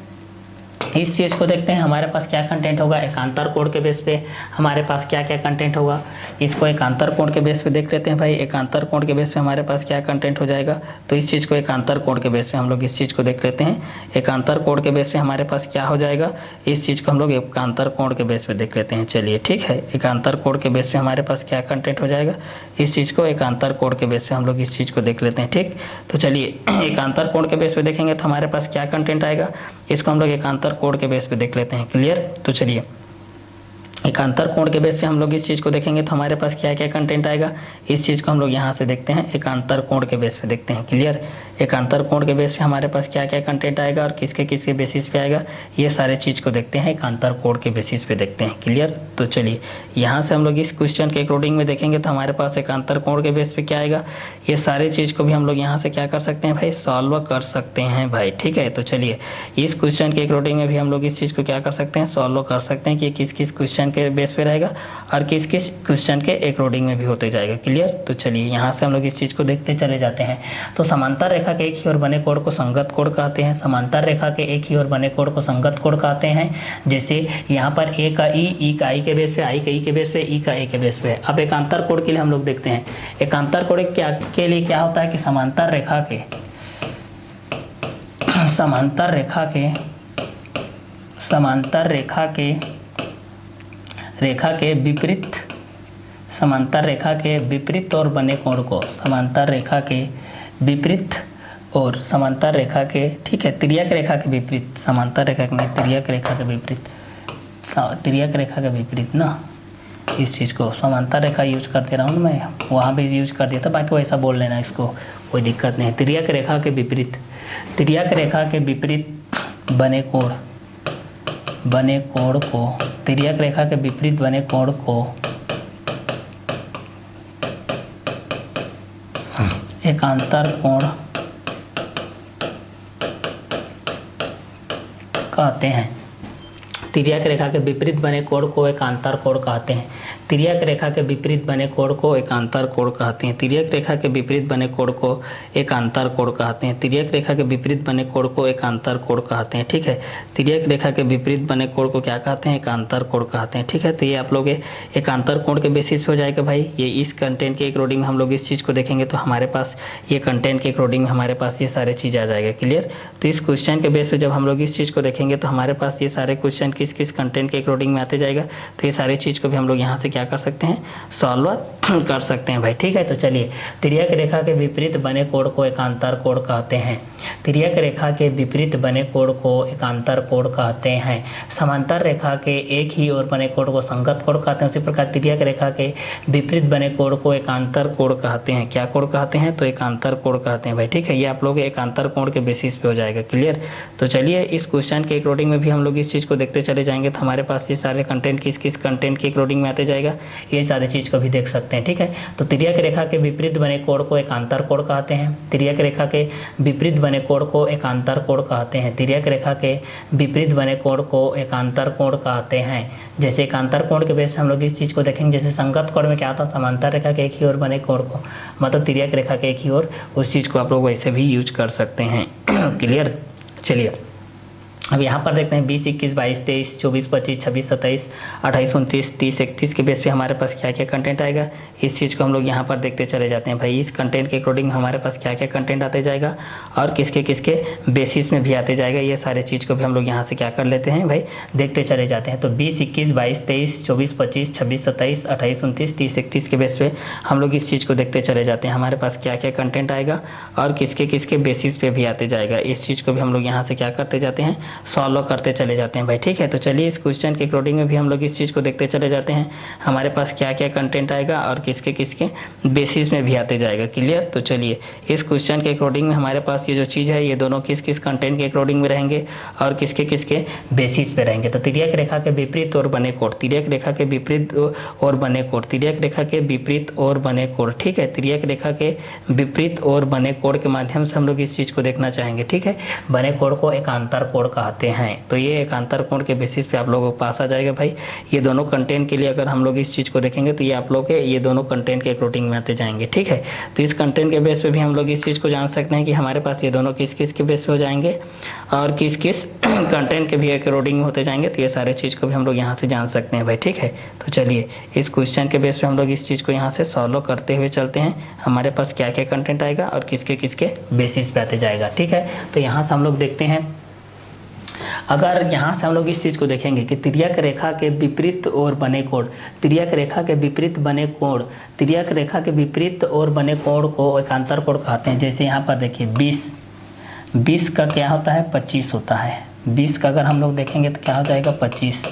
इस चीज़ को देखते हैं, हमारे पास क्या कंटेंट होगा। एकांतर कोण के बेस पे हमारे पास क्या क्या कंटेंट होगा, इसको एकांतर कोण के बेस पे देख लेते हैं भाई। एकांतर कोण के बेस पे हमारे पास क्या कंटेंट हो जाएगा, तो इस चीज़ को एकांतर कोण के बेस पे हम लोग इस चीज़ को देख लेते हैं। एकांतर कोण के बेस पे हमारे पास क्या हो जाएगा, इस चीज़ को हम लोग एकांतर कोण के बेस पे देख लेते हैं। चलिए ठीक है। एकांतर कोण के बेस पे हमारे पास क्या कंटेंट हो जाएगा, इस चीज़ को एकांतर कोण के बेस पे हम लोग इस चीज़ को देख लेते हैं। ठीक। तो चलिए एकांतर कोण के बेस पे देखेंगे तो हमारे पास क्या कंटेंट आएगा, इसको हम लोग एकांतर कोण के बेस पे देख लेते हैं। क्लियर। तो चलिए एकांतर कोण के बेस पे हम लोग इस चीज़ को देखेंगे तो हमारे पास क्या क्या कंटेंट आएगा, इस चीज़ को हम लोग यहाँ से देखते हैं। एकांतर कोण के बेस पे देखते हैं। क्लियर। एकांतर कोण के बेस पे हमारे पास क्या क्या कंटेंट आएगा और किसके किसके बेसिस पे आएगा, ये सारे चीज़ को देखते हैं। एकांतर कोण के बेसिस पे देखते हैं। क्लियर। तो चलिए यहाँ से हम लोग इस क्वेश्चन के अकॉर्डिंग में देखेंगे तो हमारे पास एकांतर कोण के बेस पे क्या आएगा, ये सारे चीज़ को भी हम लोग यहाँ से क्या कर सकते हैं भाई, सॉल्व कर सकते हैं भाई। ठीक है। तो चलिए इस क्वेश्चन के अकॉर्डिंग में भी हम लोग इस चीज़ को क्या कर सकते हैं, सॉल्व कर सकते हैं कि किस किस क्वेश्चन के बेस पे रहेगा और किस किस क्वेश्चन के अकॉर्डिंग में भी होते जाएगा। क्लियर। तो चलिए यहाँ से हम लोग इस चीज़ को देखते चले जाते हैं। तो समांतर रेखा के एक ही ओर बने कोण को संगत कोण कहते हैं। समांतर रेखा के एक ही ओर बने कोण को संगत कोण कहते हैं। जैसे यहाँ पर ए का ई का आई के बेस पे, आई का ई के बेस पे, ई का ए के बेस पे। अब एकांतर कोण के लिए हम लोग देखते हैं। एकांतर कोण के लिए क्या होता है कि समांतर रेखा के विपरीत, समांतर रेखा के विपरीत और बने कोण को, समांतर रेखा के विपरीत और समांतर रेखा के, ठीक है, तिर्यक रेखा के विपरीत, समांतर रेखा के नहीं, तिर्यक रेखा के विपरीत, तिर्यक रेखा के विपरीत ना, इस चीज़ को समांतर रेखा यूज करते रहा हूँ मैं, वहाँ भी यूज कर दिया था, बाकी वैसा बोल लेना, इसको कोई दिक्कत नहीं। तिर्यक रेखा के विपरीत, तिर्यक रेखा के विपरीत बने कोण को, तिर्यक रेखा के विपरीत बने कोण को एकांतर कोण कहते हैं। तिर्यक रेखा के विपरीत बने कोण को एकांतर कोण कहते हैं। तिर्यक रेखा के विपरीत बने कोण को एकांतर कोण कहते हैं। तिर्यक रेखा के विपरीत बने कोण को एकांतर कोण कहते हैं। तिर्यक रेखा के विपरीत बने कोण को एकांतर कोण कहते हैं। ठीक है, तिर्यक रेखा के विपरीत बने कोण को क्या कहते हैं? एकांतर कोण कहते हैं। ठीक है, तो ये आप लोग एकांतर कोण के बेसिस पे हो जाएगा भाई। ये इस कंटेंट के अकॉर्डिंग में हम लोग इस चीज़ को देखेंगे तो हमारे पास ये कंटेंट के अकॉर्डिंग में हमारे पास ये सारे चीज़ आ जाएगा। क्लियर? तो इस क्वेश्चन के बेस पे जब हम लोग इस चीज़ को देखेंगे तो हमारे पास ये सारे क्वेश्चन किस किस कंटेंट के अकॉर्डिंग में आते जाएगा। तो ये सारी चीज़ को भी हम लोग यहाँ से क्या कर सकते हैं? सॉल्व कर सकते हैं भाई। ठीक है, तो चलिए, तिर्यक रेखा के विपरीत बने कोण को एकांतर कोण कहते हैं। तिर्यक रेखा के विपरीत बने कोण को एकांतर कोण कहते हैं। समांतर रेखा के एक ही ओर बने कोण को संगत कोण कहते हैं। उसी प्रकार तिर्यक रेखा के विपरीत बने कोण को एकांतर कोण कहते हैं। क्या कोण कहते हैं? तो एकांतर कोण कहते हैं भाई। ठीक है, ये आप लोग एकांतर कोण के बेसिस पे हो जाएगा। क्लियर? तो चलिए, इस क्वेश्चन के अकॉर्डिंग में भी हम लोग इस चीज़ को देखते चले जाएंगे तो हमारे पास ये सारे कंटेंट किस किस कंटेंट के अकॉर्डिंग में आते जाएगा, ये सारी चीज़ को भी देख सकते हैं। ठीक है, तो तिर्यक रेखा के विपरीत बने कोण को एकांतर कोण कहते हैं। तिर्यक रेखा के विपरीत बने कोण को एकांतर कोण कहते हैं। तिर्यक रेखा के विपरीत बने कोण को एकांतर कोण कहते हैं। जैसे एकांतर कोण के बेस हम लोग इस चीज़ को देखेंगे, जैसे संगत कोण में क्या होता है? समांतर रेखा के एक ही ओर बने कोण को, मतलब तिर्यक रेखा के एक ही ओर, उस चीज़ को आप लोग वैसे भी यूज कर सकते हैं। क्लियर? चलिए, अब यहाँ पर देखते हैं 20, 21, 22, 23, 24, 25, 26, 27, 28, 29, 30, 31 के बेस पे हमारे पास क्या क्या कंटेंट आएगा, इस चीज़ को हम लोग यहाँ पर देखते चले जाते हैं भाई। इस कंटेंट के अकॉर्डिंग हमारे पास क्या क्या कंटेंट आते जाएगा और किसके किसके बेसिस में भी आते जाएगा, ये सारे चीज़ को भी हम लोग यहाँ से क्या कर लेते हैं भाई, देखते चले जाते हैं। तो 20, 21, 22, 23, 24, 25, 26, 27, 28, 29, 30, 31 के बेस पे हम लोग इस चीज़ को देखते चले जाते हैं। हमारे पास क्या क्या कंटेंट आएगा और किसके किसके बेसिस पे भी आते जाएगा, इस चीज़ को भी हम लोग यहाँ से क्या करते जाते हैं? सॉल्व करते चले जाते हैं भाई। ठीक है, तो चलिए, इस क्वेश्चन के अकॉर्डिंग में भी हम लोग इस चीज़ को देखते चले जाते हैं। हमारे पास क्या क्या कंटेंट आएगा और किसके किसके बेसिस में भी आते जाएगा। क्लियर? तो चलिए, इस क्वेश्चन के अकॉर्डिंग में हमारे पास ये जो चीज़ है, ये दोनों किस किस कंटेंट के अकॉर्डिंग में रहेंगे और किसके किसके बेसिस पे रहेंगे। तो तिर्यक रेखा के विपरीत और बने कोण, तिर्यक रेखा के विपरीत और बने कोण, तिर्यक रेखा के विपरीत और बने कोण। ठीक है, तिर्यक रेखा के विपरीत और बने कोण के माध्यम से हम लोग इस चीज़ को देखना चाहेंगे। ठीक है, बने कोण को एकांतर कोण कहते हैं। तो ये एकांतर कोण के बेसिस पे आप लोगों को पास आ जाएगा भाई। ये दोनों कंटेंट के लिए अगर हम लोग इस चीज़ को देखेंगे तो ये आप लोग के ये दोनों कंटेंट के अकॉर्डिंग में आते जाएंगे। ठीक है, तो इस कंटेंट के बेस पे भी हम लोग इस चीज़ को जान सकते हैं कि हमारे पास ये दोनों किस किस के बेस पे हो जाएंगे और किस किस कंटेंट के भी अकॉर्डिंग होते जाएंगे। तो ये सारे चीज़ को भी हम लोग यहाँ से जान सकते हैं भाई। ठीक है, तो चलिए, इस क्वेश्चन के बेस पे हम लोग इस चीज़ को यहाँ से सॉल्व करते हुए चलते हैं। हमारे पास क्या क्या कंटेंट आएगा और किसके किसके बेसिस पे आते जाएगा। ठीक है, तो यहाँ से हम लोग देखते हैं, अगर यहाँ से हम लोग इस चीज़ को देखेंगे कि तिर्यक रेखा के विपरीत और बने कोण, तिर्यक रेखा के विपरीत बने कोण, तिर्यक रेखा के विपरीत और बने कोण को एकांतर कोण कहते हैं। जैसे यहाँ पर देखिए 20 का क्या होता है? 25 होता है। 20 का अगर हम लोग देखेंगे तो क्या हो जाएगा? 25।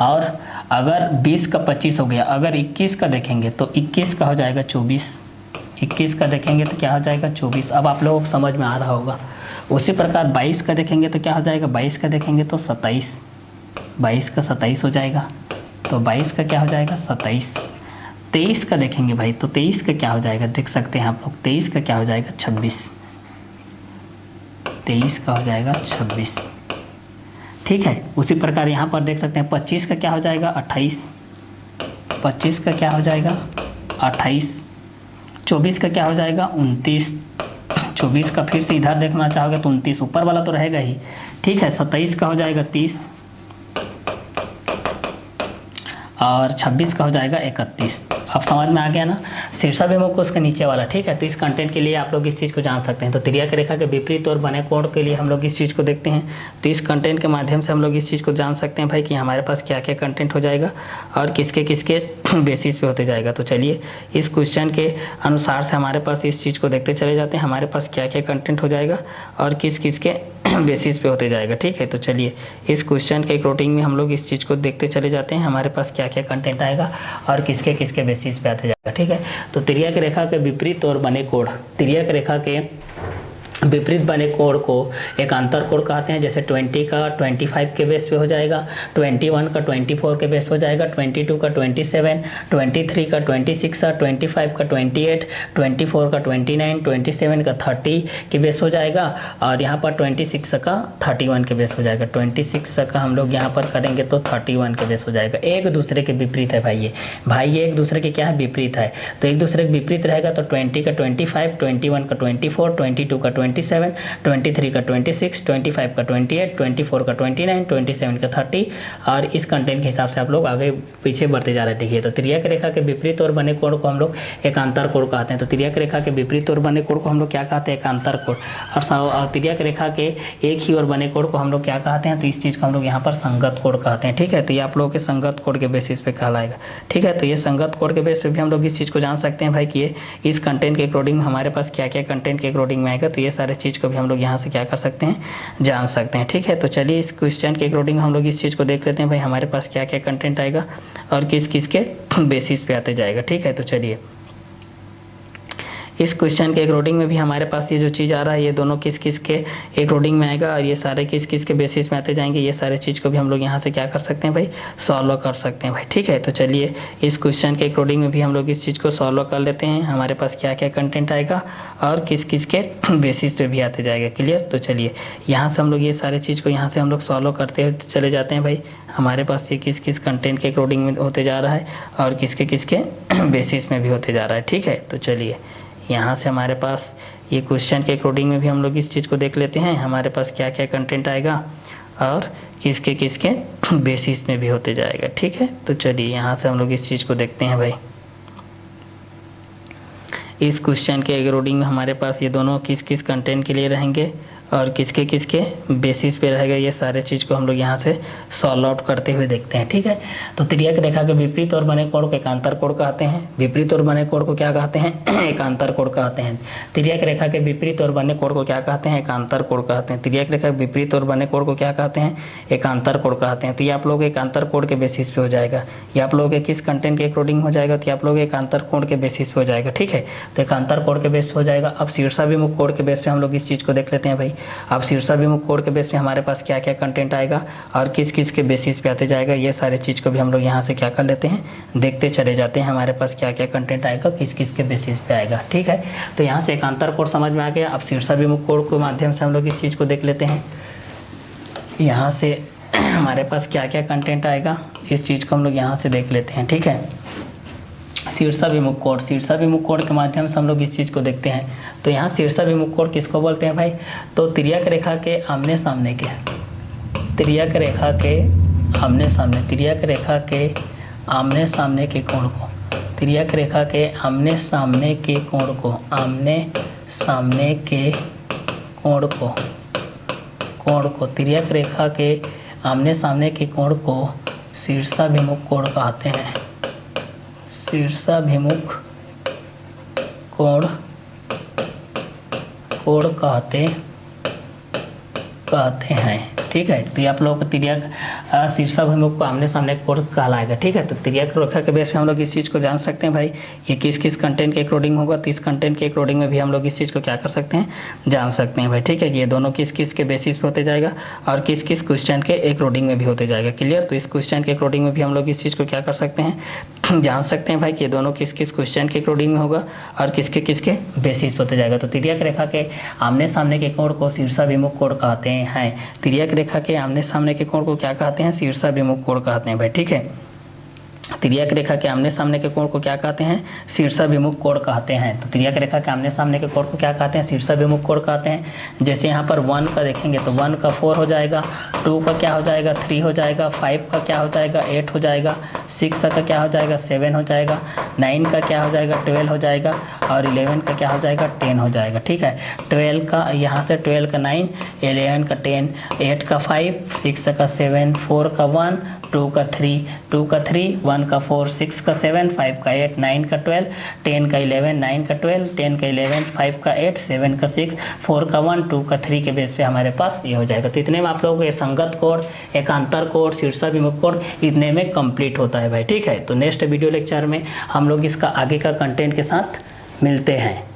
और अगर 20 का 25 हो गया, अगर 21 का देखेंगे तो 21 का हो जाएगा 24। 21 का देखेंगे तो क्या हो जाएगा? 24। अब आप लोगों को समझ में आ रहा होगा। उसी प्रकार 22 का देखेंगे तो क्या हो जाएगा? 22 का देखेंगे तो 27। 22 का 27 हो जाएगा, तो 22 का क्या हो जाएगा? 27। 23 का देखेंगे भाई तो 23 का क्या हो जाएगा? देख सकते हैं आप लोग, 23 का क्या हो जाएगा? 26। 23 का हो जाएगा 26। ठीक है, उसी प्रकार यहाँ पर देख सकते हैं 25 का क्या हो जाएगा? 28। 25 का क्या हो जाएगा? 28। 24 का क्या हो जाएगा? 29। 24 का फिर से इधर देखना चाहोगे तो 29, ऊपर वाला तो रहेगा ही। ठीक है, 27 का हो जाएगा 30 और 26 का हो जाएगा 31। अब समझ में आ गया ना, शीर्षाभिमुख को उसके नीचे वाला। ठीक है, तो इस कंटेंट के लिए आप लोग इस चीज़ को जान सकते हैं। तो तिर्यक रेखा के विपरीत और बने कोण के लिए हम लोग इस चीज़ को देखते हैं। तो इस कंटेंट के माध्यम से हम लोग इस चीज़ को जान सकते हैं भाई कि हमारे पास क्या क्या कंटेंट हो जाएगा और किसके किसके बेसिस पे होते जाएगा। तो चलिए, इस क्वेश्चन के अनुसार से हमारे पास इस चीज़ को देखते चले जाते हैं, हमारे पास क्या क्या कंटेंट हो जाएगा और किस किसके बेसिस पे होते जाएगा। ठीक है, तो चलिए, इस क्वेश्चन के अकॉर्डिंग में हम लोग इस चीज़ को देखते चले जाते हैं, हमारे पास क्या क्या कंटेंट आएगा और किसके किसके बेसिस पे आते जाएगा। ठीक है, तो तिर्यक रेखा के विपरीत और बने कोण, तिर्यक रेखा के विपरीत बने कोण को एकांतर कोण कहते हैं। जैसे 20 का 25 के बेस पे हो जाएगा, 21 का 24 के बेस हो जाएगा, 22 का 27, 23 का 26, 25 का 28, 24 का 29, 27 का 30 के बेस हो जाएगा और यहाँ पर 26 का 31 के बेस हो जाएगा। 26 का हम लोग यहाँ पर करेंगे तो 31 के बेस हो जाएगा। एक दूसरे के विपरीत है भाई ये एक दूसरे के क्या है, विपरीत है। तो एक दूसरे के विपरीत रहेगा तो 20 का 25, 21 का 24, 22 का 27, 23 का 26, 25 का 28, 24 का 29, 27 का 30 और इस कंटेंट के हिसाब से आप लोग आगे पीछे बढ़ते जा रहे हैं। देखिए तो तिर्यक रेखा के विपरीत ओर बने कोण को हम लोग एकांतर कोण कहते हैं। तो तिर्यक रेखा के विपरीत ओर बने कोण को हम लोग क्या कहते हैं, एकांतर कोण। और तिर्यक रेखा के एक ही ओर बने कोण को हम लोग क्या कहते हैं, तो इस चीज़ को हम लोग यहाँ पर संगत कोण कहते हैं। ठीक है, तो ये आप लोगों के संगत कोण के बेसिस पे कहलाएगा। ठीक है, तो ये संगत कोण के बेस पे भी हम लोग इस चीज़ को जान सकते हैं भाई कि ये इस कंटेंट के अकॉर्डिंग हमारे पास क्या क्या कंटेंट के अकॉर्डिंग में आएगा। तो ये सारे चीज़ को भी हम लोग यहाँ से क्या कर सकते हैं, जान सकते हैं। ठीक है, तो चलिए इस क्वेश्चन के अकॉर्डिंग हम लोग इस चीज़ को देख लेते हैं भाई हमारे पास क्या क्या कंटेंट आएगा और किस किस के बेसिस पे आते जाएगा। ठीक है, तो चलिए इस क्वेश्चन के अकॉर्डिंग में भी हमारे पास ये जो चीज़ आ रहा है ये दोनों किस किस के अकॉर्डिंग में आएगा और ये सारे किस किस के बेसिस में आते जाएंगे। ये सारे चीज़ को भी हम लोग यहाँ से क्या कर सकते हैं भाई, सॉल्व कर सकते हैं भाई। ठीक है, तो चलिए इस क्वेश्चन के अकॉर्डिंग में भी हम लोग इस चीज़ को सॉल्व कर लेते हैं। हमारे पास क्या क्या कंटेंट आएगा और किस किस के बेसिस पे भी आते जाएगा। क्लियर, तो चलिए यहाँ से हम लोग ये सारे चीज़ को यहाँ से हम लोग सॉल्व करते हुए चले जाते हैं भाई। हमारे पास ये किस किस कंटेंट के अकॉर्डिंग में होते जा रहा है और किसके बेसिस में भी होते जा रहा है। ठीक है, तो चलिए यहाँ से हमारे पास ये क्वेश्चन के अकॉर्डिंग में भी हम लोग इस चीज़ को देख लेते हैं हमारे पास क्या क्या कंटेंट आएगा और किसके बेसिस में भी होते जाएगा। ठीक है, तो चलिए यहाँ से हम लोग इस चीज़ को देखते हैं भाई। इस क्वेश्चन के अकॉर्डिंग हमारे पास ये दोनों किस कंटेंट के लिए रहेंगे और किसके बेसिस पे रहेगा। ये सारे चीज़ को हम लोग यहाँ से सॉल्व आउट करते हुए देखते हैं। ठीक है, तो तिर्यक रेखा के विपरीत और बने कोण को एकांतर कोण कहते हैं। विपरीत और बने कोण को क्या कहते हैं, एकांतर कोण कहते हैं। तिर्यक रेखा के विपरीत और बने कोण को क्या कहते हैं, एकांतर कोण कहते हैं। तिर्यक रेखा के विपरीत और बने कोण को क्या कहते हैं, एकांतर कोण कहते हैं। तो ये आप लोग एकांतर कोण के बेसिस पे हो जाएगा। ये आप लोगों के किस कंटेंट के अकॉर्डिंग हो जाएगा, तो आप लोग एकांतर कोण के बेसिस पे हो जाएगा। ठीक है, तो एकांतर कोण के बेस पे हो जाएगा। अब शीर्षाभिमुख कोण के बेस पे हम लोग इस चीज़ को देख लेते हैं भाई। अब शीर्षाभिमुख कोण के बेस पे हमारे पास क्या क्या कंटेंट आएगा और किस के बेसिस पे आते जाएगा। ये सारे चीज़ को भी हम लोग यहाँ से क्या कर लेते हैं, देखते चले जाते हैं हमारे पास क्या क्या कंटेंट आएगा, किस के बेसिस पे आएगा। ठीक है, तो यहाँ से एकांतर कोण समझ में आ गया। अब शीर्षाभिमुख कोण के माध्यम से हम लोग इस चीज़ को देख लेते हैं। यहाँ से हमारे पास क्या क्या कंटेंट आएगा इस चीज़ को हम लोग यहाँ से देख लेते हैं। ठीक है, शीर्षाभिमुख कोण के माध्यम से हम लोग इस चीज़ को देखते हैं। तो यहाँ शीर्षाभिमुख कोण किसको बोलते हैं भाई, तो तिर्यक रेखा के आमने सामने के, तिर्यक रेखा के आमने सामने, तिर्यक रेखा के आमने सामने के कोण को, तिर्यक रेखा के आमने सामने के कोण को, आमने सामने के कोण को तिर्यक रेखा के आमने सामने के कोण को शीर्षाभिमुख कोण कहते हैं। शीर्षाभिमुख कोण कहते हैं। ठीक है, तो ये आप लोगों को तिर्यक शीर्षाभिमुख को आमने सामने कोण कहलाएगा। ठीक है, तो तिर्यक रेखा के बेस पे हम लोग इस चीज़ को जान सकते हैं भाई ये किस कंटेंट के अकॉर्डिंग होगा। तो इस कंटेंट के अकॉर्डिंग में भी हम लोग इस चीज़ को क्या कर सकते हैं, जान सकते हैं भाई। ठीक है, ये दोनों किस के बेसिस पे होते जाएगा और किस क्वेश्चन के अकॉर्डिंग में भी होते जाएगा। क्लियर, तो इस क्वेश्चन के अकॉर्डिंग में भी हम लोग इस चीज़ को क्या कर सकते हैं, जान सकते हैं भाई कि ये दोनों किस क्वेश्चन के अकॉर्डिंग में होगा और किसके बेसिस पे होते जाएगा। तो तिर्यक रेखा के आमने सामने के कोण को शीर्षाभिमुख कोण कहते हैं। तिर्यक रेखा के आमने सामने के कोण को क्या कहते हैं, शीर्षाभिमुख कोण कहते हैं भाई। ठीक है, तिर्यक रेखा के आमने सामने के कोण को क्या कहते हैं, शीर्षाभिमुख कोण कहते हैं। तो तिर्यक रेखा के आमने सामने के कोण को क्या कहते हैं, शीर्षाभिमुख कोण कहते हैं। जैसे यहाँ पर 1 का देखेंगे तो 1 का 4 हो जाएगा, 2 का क्या हो जाएगा 3 हो जाएगा, 5 का क्या हो जाएगा 8 हो जाएगा, 6 का क्या हो जाएगा 7 हो जाएगा, 9 का क्या हो जाएगा 12 हो जाएगा और 11 का क्या हो जाएगा 10 हो जाएगा। ठीक है, 12 का यहाँ से 12 का 9, 11 का 10, 8 का 5, 6 का 7, 4 का 1, 2 का 3, 2 का 3, 1 का 4, 6 का 7, 5 का 8, 9 का 12, 10 का 11, 9 का 12, 10 का 11, 5 का 8, 7 का 6, 4 का 1, 2 का 3 के बेस पे हमारे पास ये हो जाएगा। तो इतने में आप लोगों को ये संगत कोण, एकांतर कोण, शीर्षाभिमुख कोण इतने में कंप्लीट होता है भाई। ठीक है, तो नेक्स्ट वीडियो लेक्चर में हम लोग इसका आगे का कंटेंट के साथ मिलते हैं।